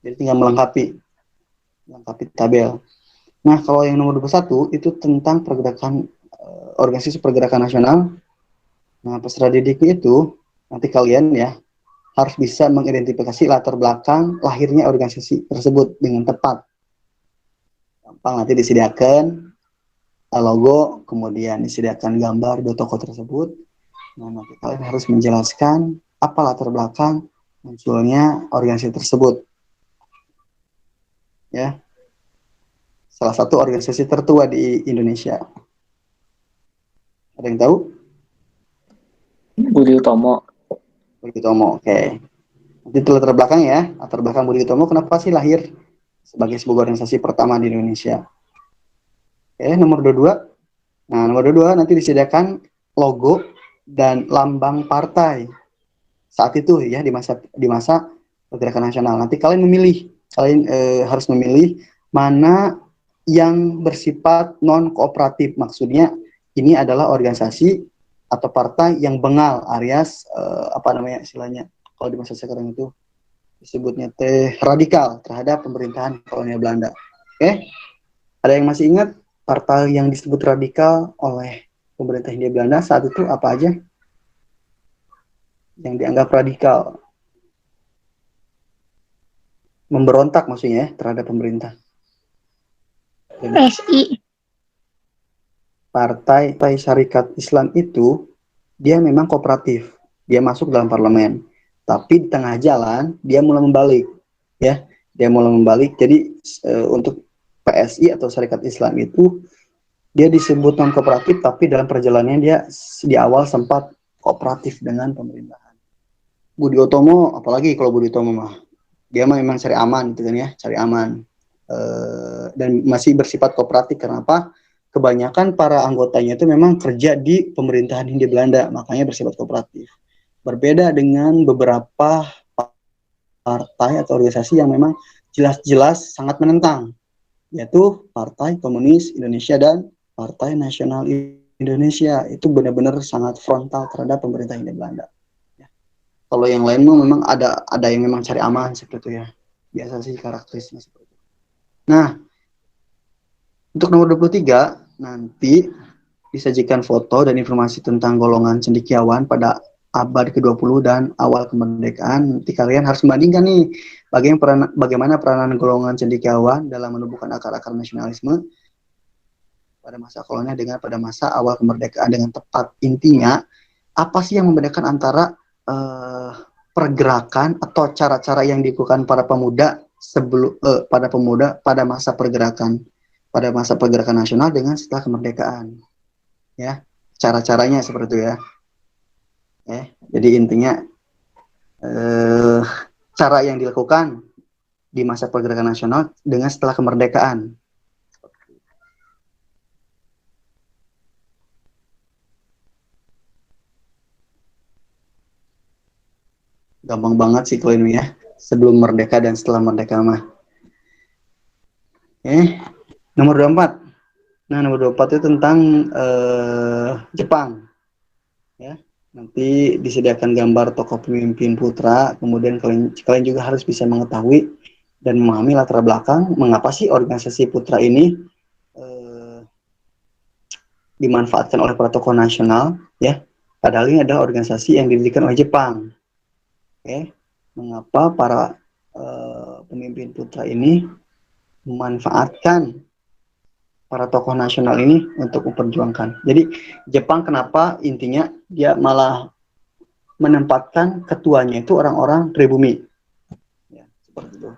Jadi tinggal melengkapi tabel. Nah, kalau yang nomor 21 itu tentang pergerakan organisasi pergerakan nasional. Nah, peserta didiknya itu nanti kalian ya harus bisa mengidentifikasi latar belakang lahirnya organisasi tersebut dengan tepat. Gampang, nanti disediakan logo, kemudian disediakan gambar dua tokoh tersebut. Nah, nanti kalian harus menjelaskan apa latar belakang munculnya organisasi tersebut. Ya. Salah satu organisasi tertua di Indonesia. Ada yang tahu? Budi Utomo. Budi Utomo, oke. Nanti itu latar belakang ya, latar belakang Budi Utomo kenapa sih lahir sebagai sebuah organisasi pertama di Indonesia. Oke, nomor 22. Nah, nomor 22 nanti disediakan logo dan lambang partai. Saat itu ya di masa pergerakan nasional. Nanti kalian harus memilih mana yang bersifat non kooperatif. Maksudnya ini adalah organisasi atau partai yang bengal alias apa namanya istilahnya kalau di masa sekarang itu disebutnya radikal terhadap pemerintahan kolonial Belanda. Oke, ada yang masih ingat partai yang disebut radikal oleh pemerintah Hindia Belanda saat itu apa aja yang dianggap radikal, memberontak maksudnya ya terhadap pemerintah? PSI. Partai Syarikat Islam itu dia memang kooperatif, dia masuk dalam parlemen, tapi di tengah jalan dia mulai membalik, ya, dia mulai membalik. Jadi untuk PSI atau Syarikat Islam itu dia disebut non kooperatif, tapi dalam perjalanannya dia di awal sempat kooperatif dengan pemerintahan. Budi Utomo, apalagi kalau Budi Utomo mah, dia mah memang cari aman gitu kan ya, cari aman dan masih bersifat kooperatif. Kenapa? Kebanyakan para anggotanya itu memang kerja di pemerintahan Hindia Belanda, makanya bersifat kooperatif. Berbeda dengan beberapa partai atau organisasi yang memang jelas-jelas sangat menentang, yaitu Partai Komunis Indonesia dan Partai Nasional Indonesia. Itu benar-benar sangat frontal terhadap pemerintah Hindia Belanda. Ya. Kalau yang lain memang ada yang memang cari aman seperti itu ya. Biasa sih karakteristiknya seperti itu. Nah, untuk nomor 23 nanti disajikan foto dan informasi tentang golongan cendekiawan pada abad ke-20 dan awal kemerdekaan. Nanti kalian harus membandingkan nih bagaimana peranan golongan cendekiawan dalam menumbuhkan akar-akar nasionalisme pada masa kolonial dengan pada masa awal kemerdekaan dengan tepat. Intinya, apa sih yang membedakan antara pergerakan atau cara-cara yang dilakukan para pemuda pada masa pergerakan nasional dengan setelah kemerdekaan, ya, cara-caranya seperti itu ya. Jadi intinya cara yang dilakukan di masa pergerakan nasional dengan setelah kemerdekaan. Gampang banget sih kalau ini ya, sebelum merdeka dan setelah merdeka mah. Nomor 24. Nah, nomor 24 itu tentang Jepang. Ya, nanti disediakan gambar tokoh pemimpin putra, kemudian kalian juga harus bisa mengetahui dan memahami latar belakang mengapa sih organisasi putra ini dimanfaatkan oleh para tokoh nasional, ya. Padahal ini adalah organisasi yang didirikan oleh Jepang. Mengapa para pemimpin putra ini memanfaatkan para tokoh nasional ini untuk memperjuangkan. Jadi Jepang kenapa intinya dia malah menempatkan ketuanya itu orang-orang pribumi. Ya, seperti itu.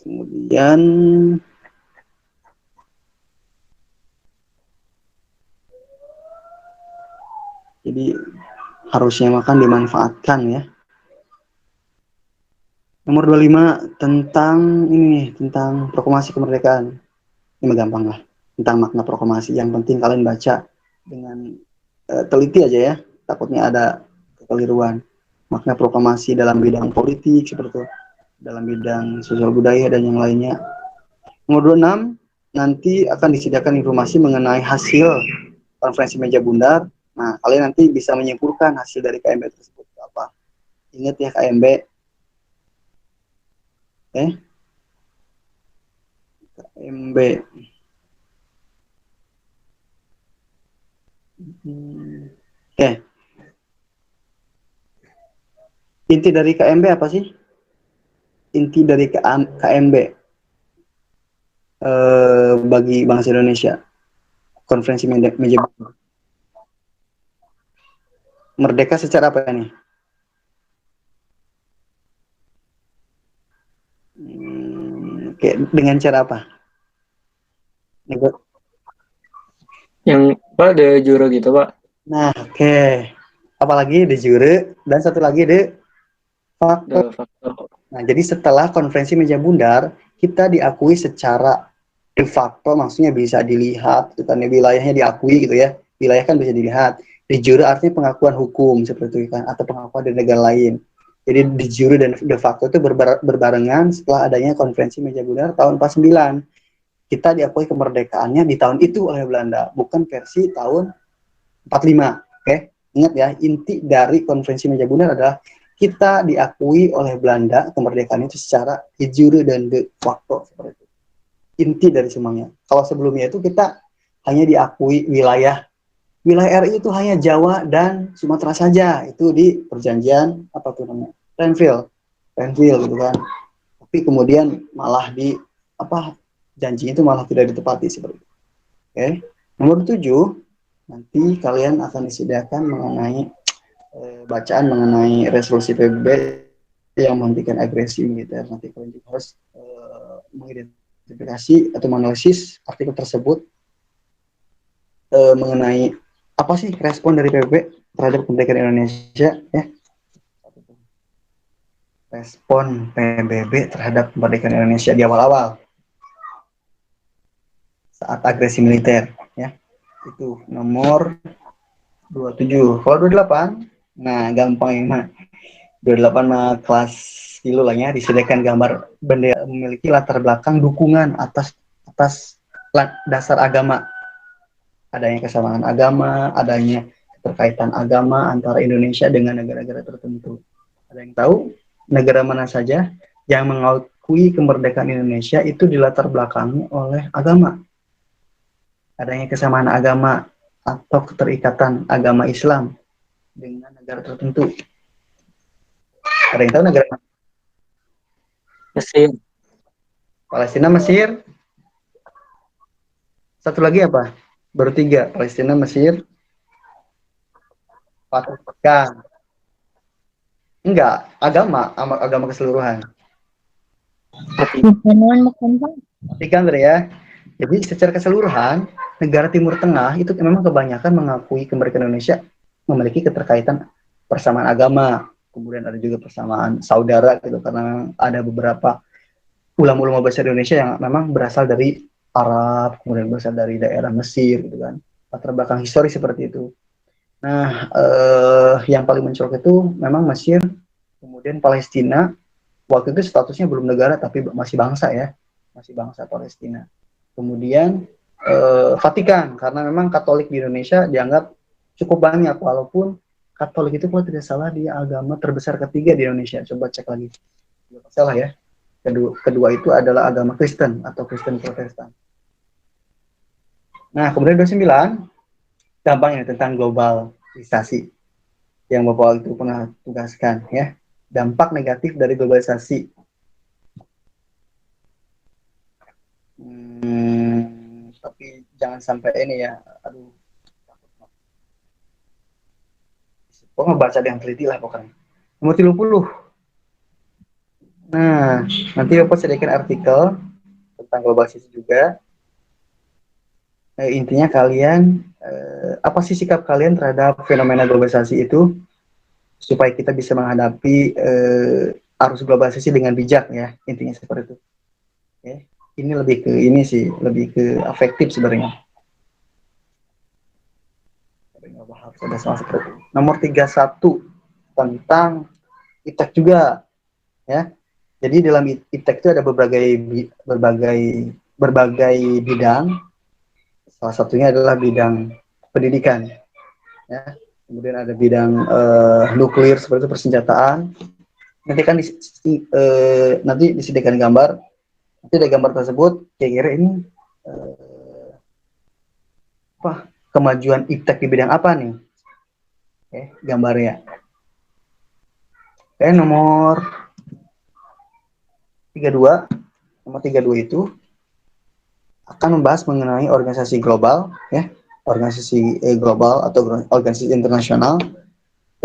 Kemudian jadi harusnya makan dimanfaatkan ya. Nomor 25 tentang ini, tentang proklamasi kemerdekaan. Ini gampang lah. Tentang makna proklamasi. Yang penting kalian baca dengan teliti aja ya. Takutnya ada kekeliruan. Makna proklamasi dalam bidang politik seperti itu, dalam bidang sosial budaya dan yang lainnya. Nomor 26 nanti akan disediakan informasi mengenai hasil konferensi meja bundar. Nah, kalian nanti bisa menyimpulkan hasil dari KMB tersebut apa. Ingat ya KMB. KMB. Oke. Inti dari KMB apa sih? Inti dari KMB bagi bangsa Indonesia. Konferensi meja bundar. Merdeka secara apa nih? Oke, dengan cara apa? Yang Pak de juro gitu Pak. Nah, oke. Apalagi de jure dan satu lagi de facto. De facto. Nah, jadi setelah konferensi meja bundar, kita diakui secara de facto, maksudnya bisa dilihat, gitu kan, wilayahnya diakui gitu ya. Wilayah kan bisa dilihat. De jure artinya pengakuan hukum seperti itu kan, atau pengakuan dari negara lain. Jadi de jure dan de facto itu berbarengan setelah adanya konferensi meja bundar tahun 49. Kita diakui kemerdekaannya di tahun itu oleh Belanda, bukan versi tahun 45. Oke, ingat ya, inti dari konferensi meja bundar adalah kita diakui oleh Belanda kemerdekaan itu secara de jure dan de facto seperti itu. Inti dari semuanya. Kalau sebelumnya itu kita hanya diakui wilayah RI itu hanya Jawa dan Sumatera saja. Itu di perjanjian apa tuh namanya? Renville gitu kan. Tapi kemudian malah di apa janjinya itu malah tidak ditepati seperti itu. Oke. Nomor 7, nanti kalian akan disediakan mengenai bacaan mengenai resolusi PBB yang menghentikan agresi militer. Nanti kalian juga harus mengidentifikasi atau menganalisis artikel tersebut mengenai apa sih respon dari PBB terhadap kemerdekaan Indonesia ya. Respon PBB terhadap kemerdekaan Indonesia di awal-awal saat agresi militer ya. Itu nomor 27. Kalau 28, nah gampang ini mah. 28 mah kelas kilo lah ya, disediakan gambar bendera memiliki latar belakang dukungan atas dasar agama. Adanya kesamaan agama, adanya keterkaitan agama antara Indonesia dengan negara-negara tertentu. Ada yang tahu negara mana saja yang mengakui kemerdekaan Indonesia itu dilatar belakangi oleh agama? Adanya kesamaan agama atau keterikatan agama Islam dengan negara tertentu. Ada yang tahu negara mana? Mesir. Palestina, Mesir. Satu lagi apa? Baru 3. Palestina, Mesir, Vatikan. Enggak, agama keseluruhan. Vatikan ya. Jadi secara keseluruhan, negara Timur Tengah itu memang kebanyakan mengakui kemerdekaan Indonesia memiliki keterkaitan persamaan agama. Kemudian ada juga persamaan saudara gitu, karena ada beberapa ulama-ulama besar Indonesia yang memang berasal dari Arab, kemudian berasal dari daerah Mesir gitu kan. Latar belakang historis seperti itu. Nah, yang paling mencolok itu memang Mesir, kemudian Palestina. Waktu itu statusnya belum negara tapi masih bangsa ya, masih bangsa Palestina. Kemudian Vatikan, karena memang Katolik di Indonesia dianggap cukup banyak, walaupun Katolik itu kalau tidak salah dia agama terbesar ketiga di Indonesia. Coba cek lagi, tidak salah ya. Kedua itu adalah agama Kristen atau Kristen Protestan. Nah, kemudian 29, gampang ya, tentang globalisasi yang Bapak itu pernah tugaskan ya. Dampak negatif dari globalisasi. Tapi jangan sampai ini ya, aduh, pokoknya baca yang teliti lah pokoknya. Nomor 30. Nah, nanti Bapak sediakan artikel tentang globalisasi juga. Intinya kalian, apa sih sikap kalian terhadap fenomena globalisasi itu, supaya kita bisa menghadapi arus globalisasi dengan bijak ya, intinya seperti itu. Okay. Ini lebih ke ini sih, lebih ke afektif sebenarnya. Nomor 31 tentang iptek juga ya. Jadi dalam iptek itu ada berbagai bidang. Salah satunya adalah bidang pendidikan ya. Kemudian ada bidang nuklir seperti itu, persenjataan. Nanti kan nanti disediakan gambar. Nanti ada gambar tersebut kira-kira ini apa kemajuan iptek di bidang apa nih? Oke, gambarnya. Oke, nomor 32. Nomor 32 itu akan membahas mengenai organisasi global ya, organisasi global atau organisasi internasional,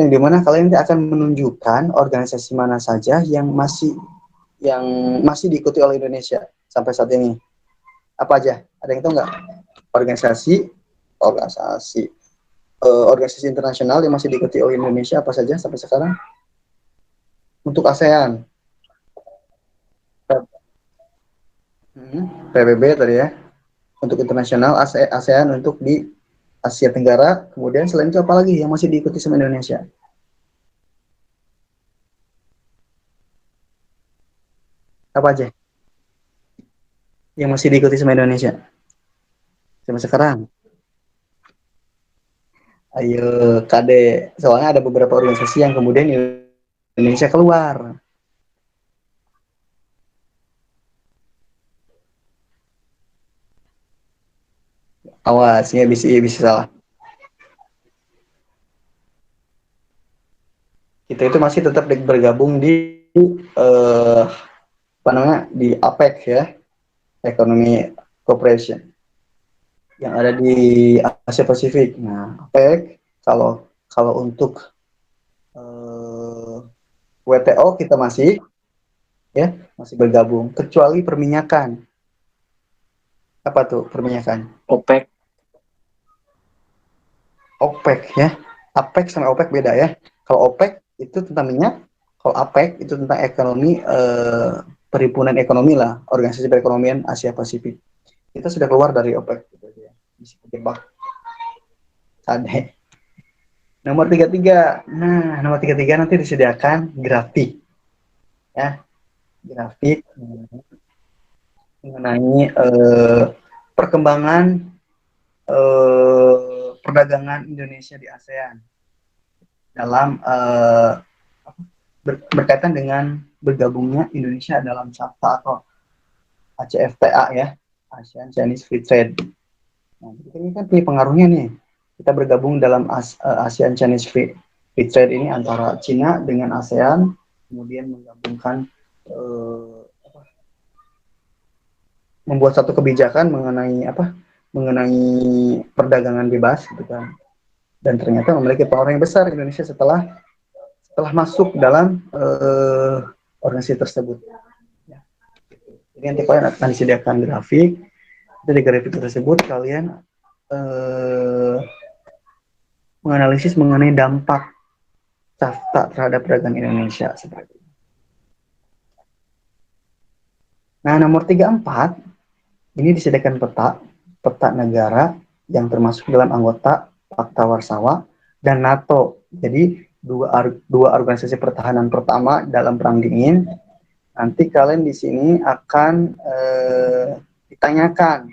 yang dimana kalian nanti akan menunjukkan organisasi mana saja yang masih diikuti oleh Indonesia sampai saat ini. Apa aja? Ada yang tahu nggak? Organisasi organisasi internasional yang masih diikuti oleh Indonesia apa saja sampai sekarang? Untuk ASEAN, PBB tadi ya. Untuk internasional, ASEAN untuk di Asia Tenggara. Kemudian selain itu apa lagi yang masih diikuti sama Indonesia? Apa aja yang masih diikuti sama Indonesia sampai sekarang? Ayo KD, soalnya ada beberapa organisasi yang kemudian Indonesia keluar. Awas, ya bisa salah. Kita itu masih tetap bergabung di apa namanya, di APEC ya, Economy Cooperation yang ada di Asia Pasifik. Nah, APEC kalau untuk WTO kita masih bergabung, kecuali perminyakan. Apa tuh perminyakan? OPEC. OPEC ya. APEC sama OPEC beda ya. Kalau OPEC itu tentang minyak, kalau APEC itu tentang ekonomi, perhimpunan ekonomi lah, organisasi perekonomian Asia Pasifik. Kita sudah keluar dari OPEC. Bisa terjebak. Ada. Nomor 33. Nah, nomor 33 nanti disediakan grafik. Ya. Grafik mengenai perkembangan perdagangan Indonesia di ASEAN dalam berkaitan dengan bergabungnya Indonesia dalam SAFTA atau ACFTA ya, ASEAN Chinese Free Trade. Nah, ini kan punya pengaruhnya nih. Kita bergabung dalam ASEAN Chinese Free Trade ini antara Cina dengan ASEAN, kemudian menggabungkan membuat satu kebijakan mengenai perdagangan bebas gitu kan. Dan ternyata memiliki power yang besar Indonesia setelah masuk dalam organisasi tersebut. Ya. Jadi nanti kalian akan disediakan grafik. Dari grafik tersebut kalian menganalisis mengenai dampak SAFTA terhadap perdagangan Indonesia seperti itu. Nah, nomor 34 ini disediakan peta negara yang termasuk dalam anggota Pakta Warsawa dan NATO. Jadi dua organisasi pertahanan pertama dalam Perang Dingin. Nanti kalian di sini akan ditanyakan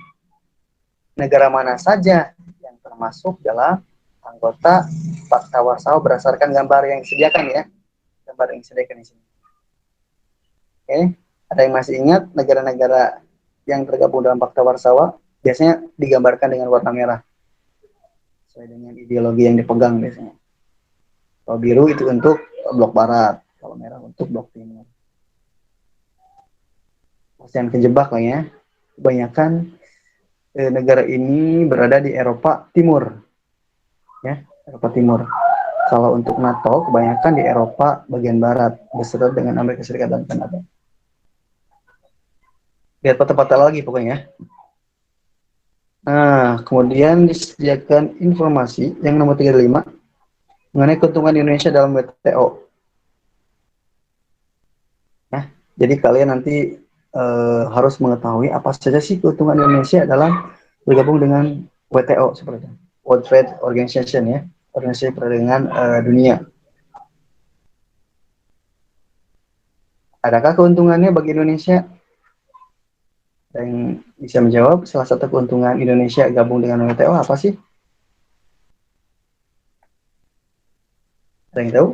negara mana saja yang termasuk dalam anggota Pakta Warsawa berdasarkan gambar yang disediakan ya. Gambar yang disediakan di sini. Oke, ada yang masih ingat negara-negara yang tergabung dalam Pakta Warsawa? Biasanya digambarkan dengan warna merah sesuai dengan ideologi yang dipegang biasanya. Kalau biru itu untuk blok barat, kalau merah untuk blok timur. Jangan kejebak lah ya. Kebanyakan negara ini berada di Eropa Timur, ya, Eropa Timur. Kalau untuk NATO, kebanyakan di Eropa bagian barat, beserta dengan Amerika Serikat dan Kanada. Lihat peta-peta lagi pokoknya. Nah, kemudian disediakan informasi yang nomor 35 mengenai keuntungan Indonesia dalam WTO. Nah, jadi kalian nanti harus mengetahui apa saja sih keuntungan Indonesia dalam bergabung dengan WTO seperti itu. World Trade Organization, ya, Organisasi Perdagangan Dunia. Adakah keuntungannya bagi Indonesia? Yang bisa menjawab, salah satu keuntungan Indonesia gabung dengan WTO apa sih? Ada yang tahu?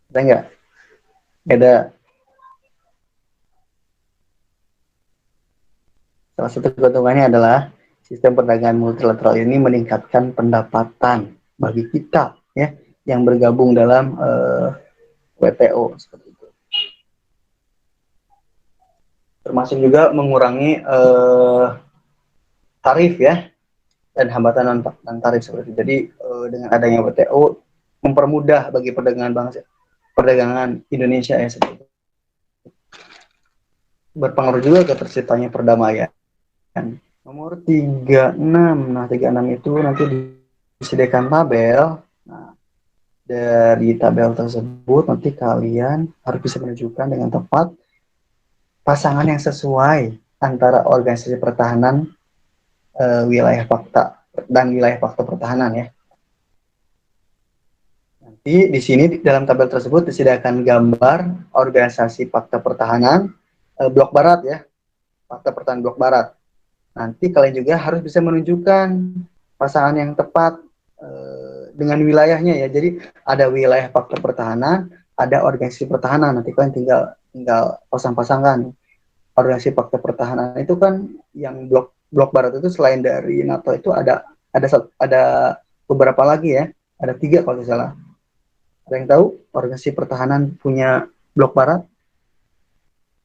Ada nggak? Ada. Salah satu keuntungannya adalah sistem perdagangan multilateral ini meningkatkan pendapatan bagi kita, ya, yang bergabung dalam WTO seperti itu. Termasuk juga mengurangi tarif, ya, dan hambatan non tarif seperti itu. Jadi dengan adanya WTO mempermudah bagi perdagangan Indonesia, ya, seperti itu. Berpengaruh juga ke terciptanya perdamaian. Nomor 36. Nah, 36 itu nanti disediakan tabel. Nah, dari tabel tersebut nanti kalian harus bisa menunjukkan dengan tepat pasangan yang sesuai antara organisasi pertahanan wilayah fakta dan wilayah fakta pertahanan, ya. Nanti di sini dalam tabel tersebut disediakan gambar organisasi fakta pertahanan blok barat, ya, fakta pertahanan blok barat. Nanti kalian juga harus bisa menunjukkan pasangan yang tepat dengan wilayahnya, ya. Jadi ada wilayah fakta pertahanan, ada organisasi pertahanan. Nanti kalian tinggal pasang-pasangkan. Organisasi fakta pertahanan itu kan yang blok barat itu selain dari NATO itu ada beberapa lagi, ya. Ada 3 kalau tidak salah. Ada yang tahu organisasi pertahanan punya blok barat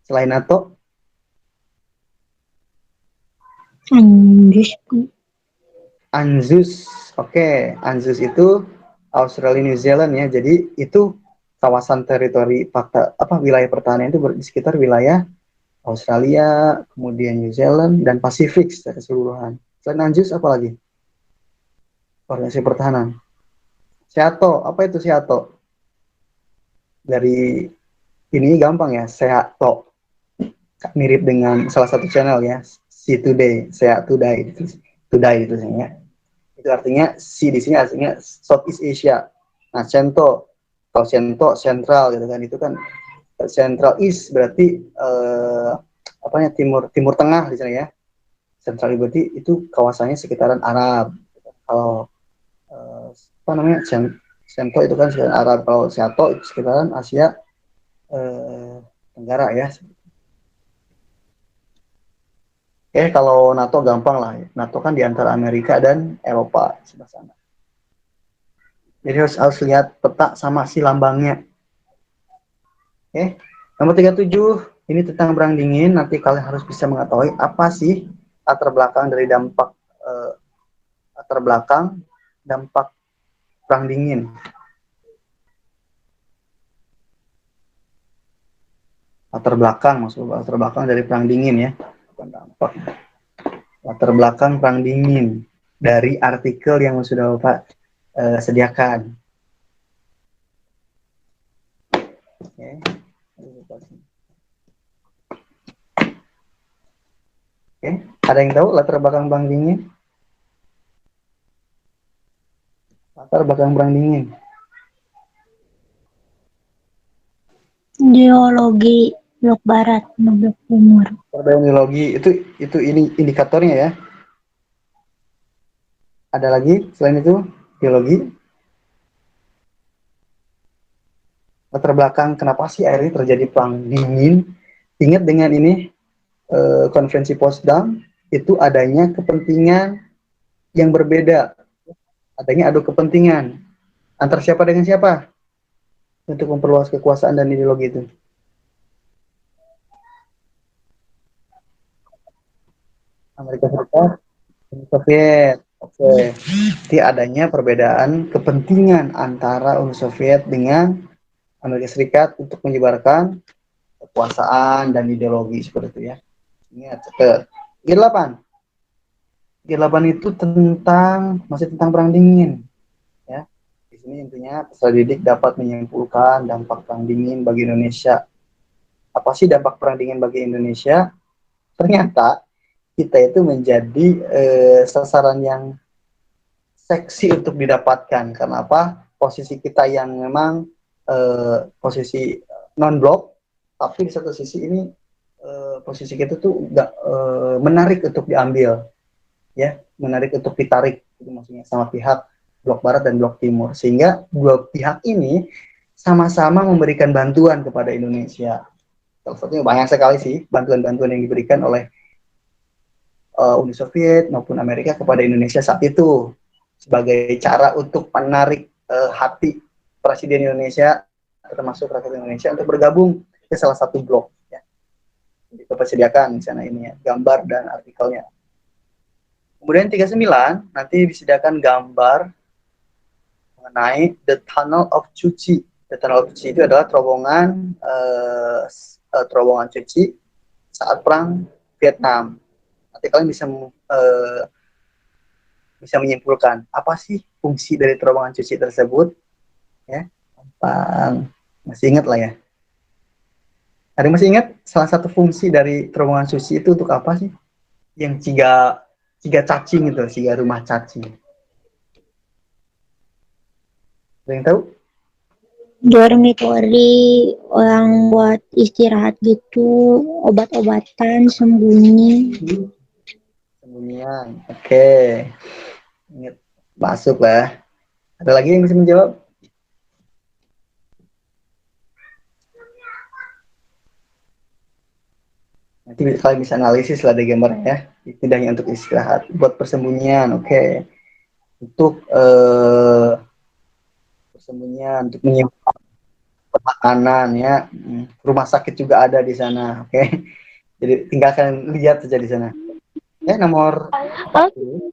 selain NATO? ANZUS. Oke, ANZUS itu Australia New Zealand, ya. Jadi itu kawasan teritori fakta wilayah pertahanan itu di sekitar wilayah Australia, kemudian New Zealand dan Pasifik secara keseluruhan. Selain ANZUS apa lagi? Organisasi pertahanan. SEATO, apa itu SEATO? Dari ini gampang, ya, SEATO. Mirip dengan salah satu channel, ya, See Today, SEA Today, Today itu ya. Itu artinya C di sini artinya Southeast Asia. Nah, CENTO, kalau CENTO sentral gitu kan, itu kan Central East berarti timur tengah di sana, ya. Central berarti itu kawasannya sekitaran Arab. Kalau CENTO itu kan sekitaran Arab, kalau SEATO itu sekitaran Asia Tenggara, ya. Kalau NATO gampang lah, ya. NATO kan di antara Amerika dan Eropa sebelah sana. Jadi harus lihat peta sama si lambangnya. Nomor 37 ini tentang perang dingin. Nanti kalian harus bisa mengetahui apa sih latar belakang dari dampak perang dingin. Latar belakang dari perang dingin, ya. Dampak latar belakang perang dingin dari artikel yang sudah Bapak sediakan. Ada yang tahu latar belakang perang dingin? Latar belakang perang dingin. Geologi blok barat, blok timur. Geologi itu ini indikatornya, ya. Ada lagi selain itu geologi? Latar belakang kenapa sih akhirnya terjadi perang dingin? Ingat dengan ini konferensi Potsdam itu adanya kepentingan yang berbeda adanya adu kepentingan antar siapa dengan siapa untuk memperluas kekuasaan dan ideologi itu. Amerika Serikat, Uni Soviet. Oke. Jadi adanya perbedaan kepentingan antara Uni Soviet dengan Amerika Serikat untuk menyebarkan kekuasaan dan ideologi seperti itu ya. Ingat, catat. G8. G8 itu masih tentang perang dingin ya. Di sini intinya peserta didik dapat menyimpulkan dampak perang dingin bagi Indonesia. Apa sih dampak perang dingin bagi Indonesia? Ternyata kita itu menjadi sasaran yang seksi untuk didapatkan. Karena apa? Posisi kita yang memang posisi non-blok, tapi di satu sisi ini posisi kita tuh nggak menarik untuk diambil, ya, menarik untuk ditarik, itu maksudnya sama pihak blok barat dan blok timur, sehingga dua pihak ini sama-sama memberikan bantuan kepada Indonesia. Salah satunya banyak sekali sih bantuan-bantuan yang diberikan oleh Uni Soviet maupun Amerika kepada Indonesia saat itu sebagai cara untuk menarik hati Presiden Indonesia, termasuk rakyat Indonesia, untuk bergabung ke salah satu blok. Ya. Kita sediakan di sana ini ya, gambar dan artikelnya. Kemudian 39 nanti disediakan gambar mengenai The Tunnel of Chuchi. The Tunnel of Chuchi itu adalah terowongan Chuchi saat perang Vietnam. Nanti kalian bisa menyimpulkan apa sih fungsi dari terowongan Chuchi tersebut, ya. Gampang, masih ingat lah ya. Ada yang masih ingat salah satu fungsi dari terowongan Chuchi itu untuk apa sih? Yang tiga cacing itu, tiga rumah cacing. Ada yang tahu? Dormitory, orang buat istirahat gitu, obat-obatan, sembunyi. Sembunyian, oke. Ingat, masuk lah. Ada lagi yang bisa menjawab? Nanti kalian bisa analisis lah di gambarnya ya. Tidak hanya untuk istirahat, buat persembunyian, oke. Untuk persembunyian, untuk menyimpan makanan ya. Rumah sakit juga ada di sana, oke. Jadi tinggal kalian lihat saja di sana. Ya, nomor 40.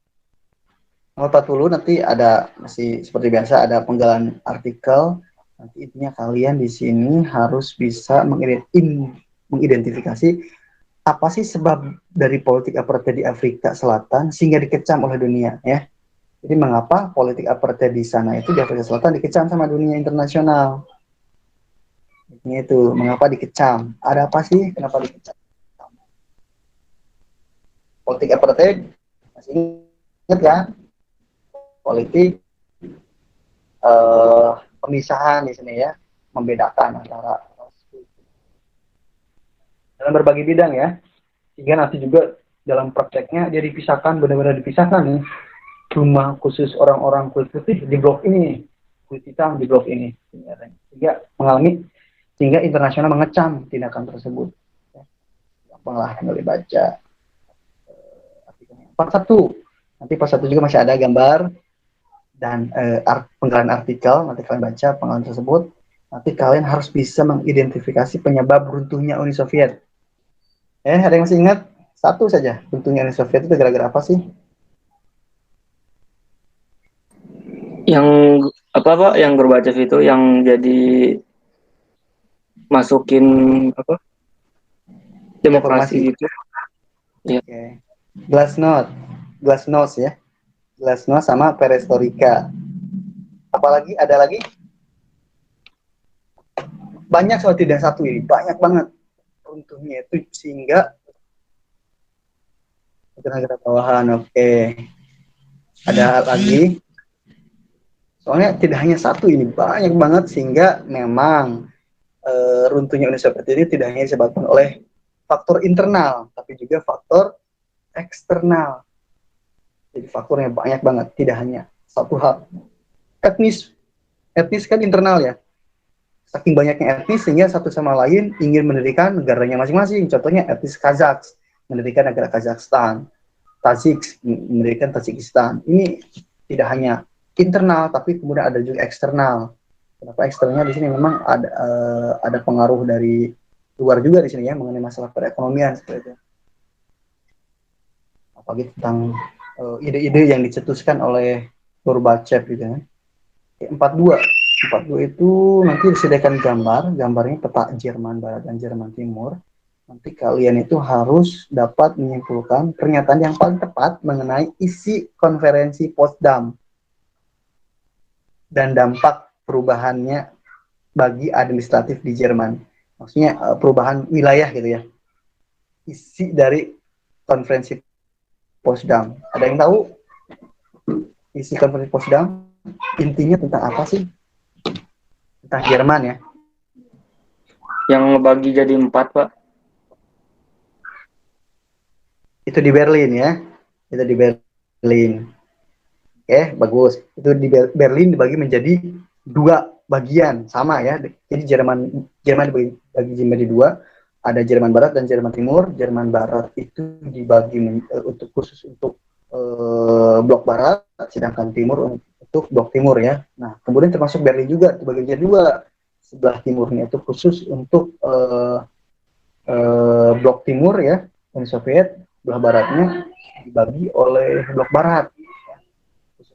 Nomor 40 nanti ada masih seperti biasa ada penggalan artikel. Nanti intinya kalian di sini harus bisa mengidentifikasi apa sih sebab dari politik apartheid di Afrika Selatan sehingga dikecam oleh dunia ya. Jadi mengapa politik apartheid di sana itu di Afrika Selatan dikecam sama dunia internasional? Ini itu mengapa dikecam? Ada apa sih kenapa dikecam? Politik apartheid masih ingat kan? Politik pemisahan di sini ya, membedakan antara dalam berbagai bidang ya, sehingga nanti juga dalam prakteknya dia dipisahkan, benar-benar dipisahkan nih, rumah khusus orang-orang kulit putih di blok ini, kulit hitam di blok ini, sehingga internasional mengecam tindakan tersebut. Gampanglah boleh baca artikelnya. Part 1 nanti part 1 juga masih ada gambar dan penggalan artikel, nanti kalian baca penggalan tersebut. Nanti kalian harus bisa mengidentifikasi penyebab runtuhnya Uni Soviet. Ada yang masih ingat? Satu saja, runtuhnya Uni Soviet itu gara-gara apa sih? Yang apa Pak? Yang Gorbachev itu yang jadi masukin apa? Demokrasi gitu. Iya. Okay. Glasnost ya. Glasnost sama perestroika. Apalagi ada lagi? Banyak soal tidak satu ini, banyak banget runtuhnya itu sehingga negara bawahan. Oke. Ada lagi? Soalnya tidak hanya satu ini, banyak banget sehingga memang runtuhnya Uni Soviet ini tidak hanya disebabkan oleh faktor internal, tapi juga faktor eksternal. Jadi faktornya banyak banget, tidak hanya satu hal. Etnis kan internal ya. Saking banyaknya etnis sehingga satu sama lain ingin mendirikan negaranya masing-masing. Contohnya etnis Kazakh mendirikan negara Kazakhstan, Tajik mendirikan Tajikistan. Ini tidak hanya internal, tapi kemudian ada juga eksternal. Kenapa eksternalnya di sini memang ada pengaruh dari luar juga di sini ya mengenai masalah perekonomian seperti itu. Apalagi tentang ide-ide yang dicetuskan oleh Gorbachev gitu ya. 42 itu nanti disediakan gambarnya peta Jerman Barat dan Jerman Timur. Nanti kalian itu harus dapat menyimpulkan pernyataan yang paling tepat mengenai isi konferensi Potsdam dan dampak perubahannya bagi administratif di Jerman. Maksudnya perubahan wilayah gitu ya. Isi dari konferensi Potsdam. Ada yang tahu isi konferensi Potsdam? Intinya tentang apa sih? Tentang Jerman ya. Yang ngebagi jadi 4, Pak. Itu di Berlin ya. Itu di Berlin. Oke, bagus. Itu di Berlin dibagi menjadi 2 bagian, sama ya. Jadi Jerman dibagi menjadi 2. Ada Jerman Barat dan Jerman Timur. Jerman Barat itu dibagi untuk khusus untuk blok Barat, sedangkan Timur untuk blok Timur ya. Nah, kemudian termasuk Berlin juga dibagi menjadi 2. Sebelah timurnya itu khusus untuk blok Timur ya, Uni Soviet. Sebelah baratnya dibagi oleh blok Barat.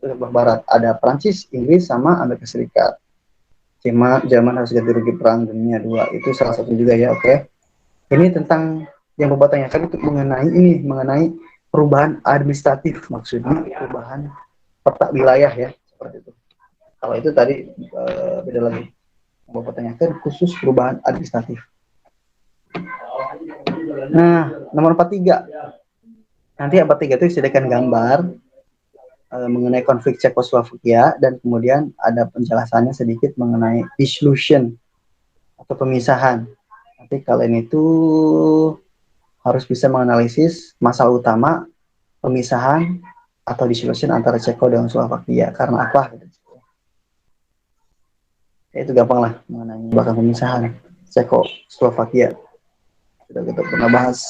Blok Barat ada Prancis, Inggris, sama Amerika Serikat. Jerman harus ganti rugi perang dunia 2. Itu salah satu juga ya, oke. Ini tentang yang Bapak tanyakan itu mengenai perubahan administratif, maksudnya perubahan peta wilayah ya, seperti itu. Kalau itu tadi beda lagi. Yang Bapak tanyakan khusus perubahan administratif. Nah, nomor 43. Nanti 43 itu disediakan gambar mengenai konflik Cekoslovakia dan kemudian ada penjelasannya sedikit mengenai dissolution atau pemisahan. Nanti kalian itu harus bisa menganalisis masalah utama pemisahan atau dissolution antara Ceko dan Slovakia karena apa gitu. Ya, itu gampang lah mengenai bahkan pemisahan Ceko Slovakia. Sudah kita pernah bahas.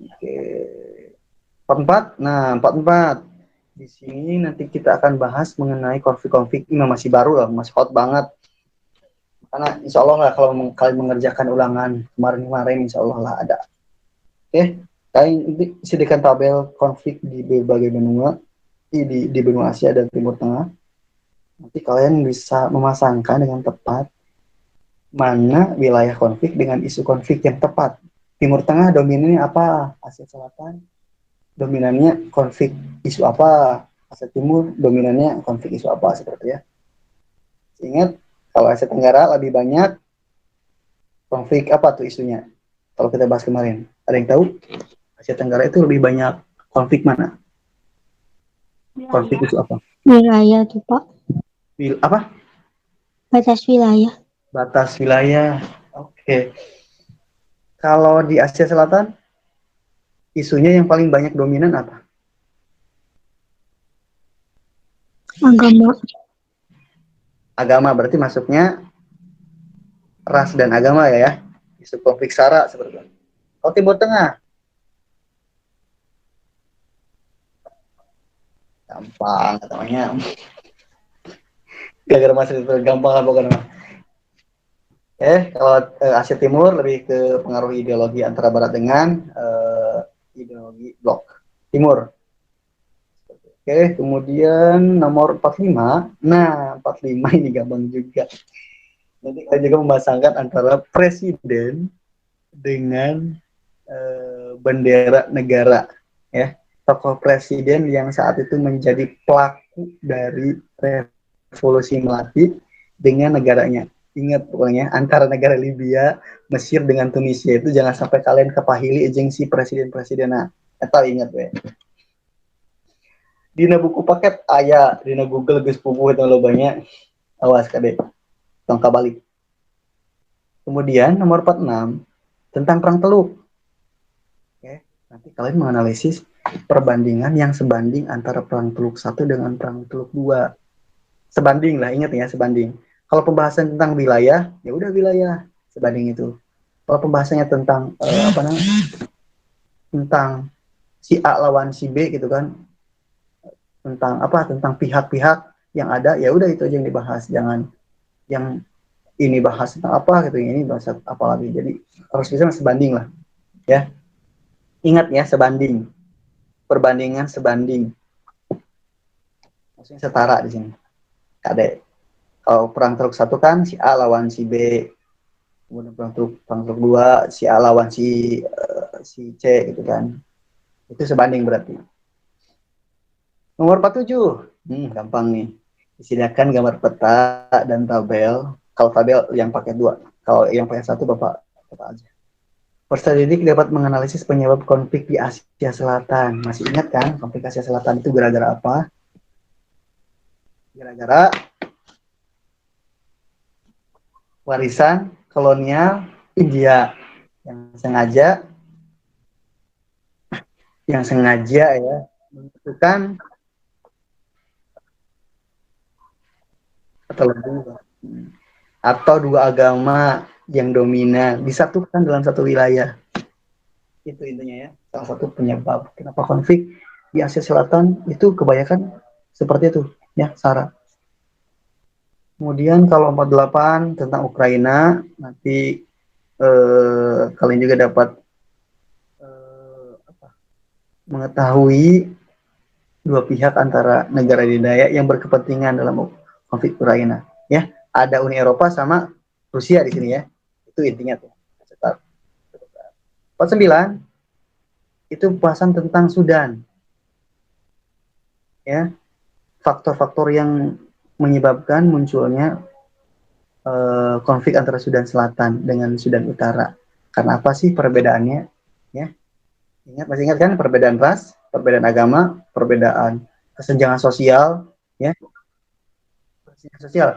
Oke. 44. Nah, 44. Di sini nanti kita akan bahas mengenai konflik-konflik ini masih baru lah, masih hot banget. Karena insya Allah lah kalau kalian mengerjakan ulangan kemarin-kemarin insya Allah lah ada. Oke, kalian sediakan tabel konflik di berbagai benua di benua Asia dan Timur Tengah. Nanti kalian bisa memasangkan dengan tepat mana wilayah konflik dengan isu konflik yang tepat. Timur Tengah dominannya apa? Asia Selatan dominannya konflik isu apa, Asia Timur dominannya konflik isu apa, seperti ya. Ingat, kalau Asia Tenggara lebih banyak konflik apa tuh isunya? Kalau kita bahas kemarin, ada yang tahu? Asia Tenggara itu lebih banyak konflik mana? Konflik isu apa? Wilayah tuh Pak. Apa? Batas wilayah. Batas wilayah. Oke. Kalau di Asia Selatan, isunya yang paling banyak dominan apa? Agama. Agama, berarti masuknya ras dan agama ya. Isu konflik SARA seperti itu. Kalau Timur Tengah, gampang katanya. Gara-gara masih itu gampang lah pokoknya. Kalau Asia Timur lebih ke pengaruh ideologi antara Barat dengan ideologi blok Timur. Kemudian nomor 45. Nah, 45 ini gampang juga. Nanti kita juga memasangkan antara presiden dengan bendera negara. Ya, tokoh presiden yang saat itu menjadi pelaku dari revolusi Melati dengan negaranya. Ingat pokoknya antara negara Libya, Mesir dengan Tunisia itu jangan sampai kalian kepahili agensi presiden-presidennya. Atau ingat ya. Dina buku paket ayah, dina Google geus pupuh itu lo banyak. Awas kade. Tongka balik. Kemudian nomor 46 tentang perang Teluk. Oke, nanti kalian menganalisis perbandingan yang sebanding antara perang Teluk 1 dengan perang Teluk 2. Sebanding lah, ingat ya, sebanding. Kalau pembahasan tentang wilayah, ya udah wilayah sebanding itu. Kalau pembahasannya tentang tentang si A lawan si B gitu kan, tentang apa, tentang pihak-pihak yang ada, ya udah itu aja yang dibahas, jangan yang ini bahas tentang apa gitu, ini bahas apa lagi. Jadi harus bisa sebanding lah ya. Ingat ya, sebanding, perbandingan sebanding, maksudnya setara di sini kadek. Kalau perang truk satu kan si A lawan si B, kemudian perang truk dua si A lawan si C gitu kan, itu sebanding berarti. Nomor 47, gampang nih, disediakan gambar peta dan tabel. Kalau tabel yang pakai 2, kalau yang pakai 1 bapak aja. Peserta didik dapat menganalisis penyebab konflik di Asia Selatan. Masih ingat kan konflik Asia Selatan itu gara-gara apa? Gara-gara warisan kolonial India yang sengaja ya menentukan atau dua agama yang dominan disatukan dalam satu wilayah. Itu intinya ya, salah satu penyebab kenapa konflik di Asia Selatan itu kebanyakan seperti itu ya, Sarah. Kemudian kalau 48 tentang Ukraina, nanti kalian juga dapat mengetahui dua pihak antara negara adidaya yang berkepentingan dalam konflik Ukraina. Ya, ada Uni Eropa sama Rusia di sini ya. Itu intinya tuh. 49 itu pembahasan tentang Sudan. Ya, faktor-faktor yang menyebabkan munculnya konflik antara Sudan Selatan dengan Sudan Utara. Karena apa sih perbedaannya? Ya, masih ingat kan perbedaan ras, perbedaan agama, perbedaan kesenjangan sosial, ya, kesenjangan sosial,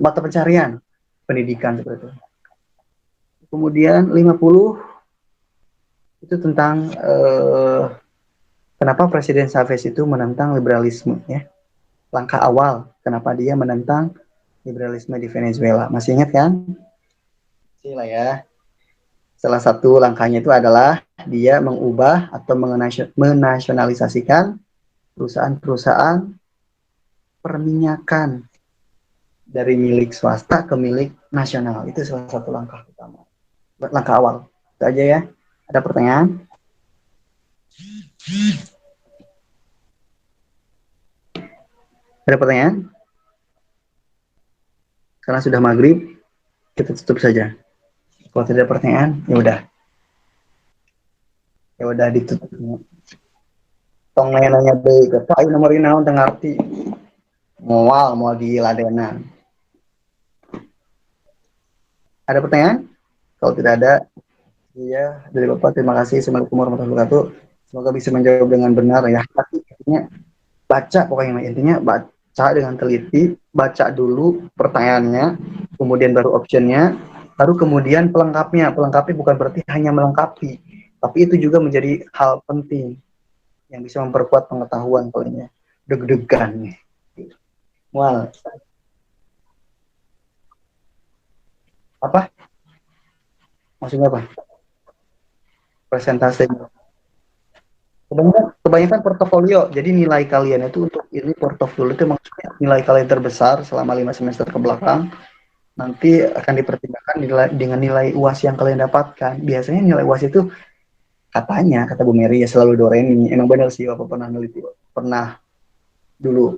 mata pencarian, pendidikan seperti itu. Kemudian 50 itu tentang kenapa Presiden Chavez itu menentang liberalisme, ya. Langkah awal kenapa dia menentang liberalisme di Venezuela. Masih ingat kan? Masih lah ya. Salah satu langkahnya itu adalah dia mengubah atau menasionalisasikan perusahaan-perusahaan perminyakan dari milik swasta ke milik nasional. Itu salah satu langkah utama, langkah awal. Itu aja ya. Ada pertanyaan? Ada pertanyaan? Karena sudah maghrib, kita tutup saja. Kalau tidak ada pertanyaan, ya udah. Ya udah ditutup. Tong nanya deh, kata ayo nomor ini naon tengah arti. Mau di ladenan. Ada pertanyaan? Kalau tidak ada, iya dari Bapak terima kasih. Assalamualaikum warahmatullahi wabarakatuh. Semoga bisa menjawab dengan benar ya. Tapi intinya baca, pokoknya intinya baca dengan teliti, baca dulu pertanyaannya, kemudian baru optionnya, baru kemudian pelengkapnya. Pelengkapnya bukan berarti hanya melengkapi, tapi itu juga menjadi hal penting yang bisa memperkuat pengetahuan kalian. Deg-degan nih. Mual. Apa? Maksudnya apa? Presentasi. Kebanyakan portofolio. Jadi nilai kalian itu untuk ini portofolio itu maksudnya nilai kalian terbesar selama 5 semester ke belakang. Nanti akan dipertimbangkan dengan nilai UAS yang kalian dapatkan. Biasanya nilai UAS itu katanya, kata Bu Mary ya selalu doremi. Emang benar sih, Bapak pernah neliti, pernah dulu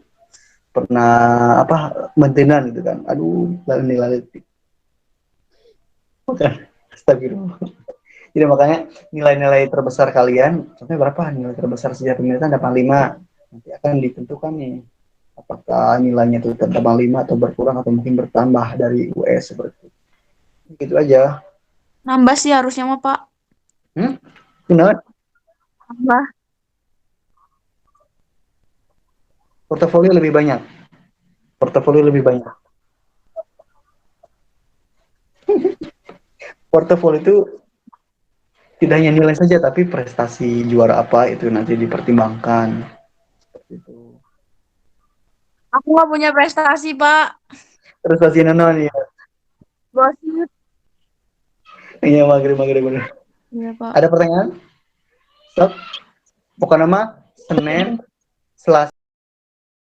apa maintenance gitu kan. Aduh, nilai bukan. Astagfirullah. Jadi makanya nilai-nilai terbesar kalian, contohnya berapa nilai terbesar sejarah pemerintahan 85, nanti akan ditentukan nih apakah nilainya itu tetap 85 atau berkurang atau mungkin bertambah dari US seperti itu. Gitu aja. Nambah sih harusnya mah Pak. Benar? Nambah. Portofolio lebih banyak. Portofolio lebih banyak. Portofolio itu tidak hanya nilai saja, tapi prestasi juara apa itu nanti dipertimbangkan. Seperti itu. Aku nggak punya prestasi Pak. Prestasi non ya. Gosip. Iya, maghrib benar. Iya Pak. Ada pertanyaan? Stop. Pokoknya nama Senin, Selasa.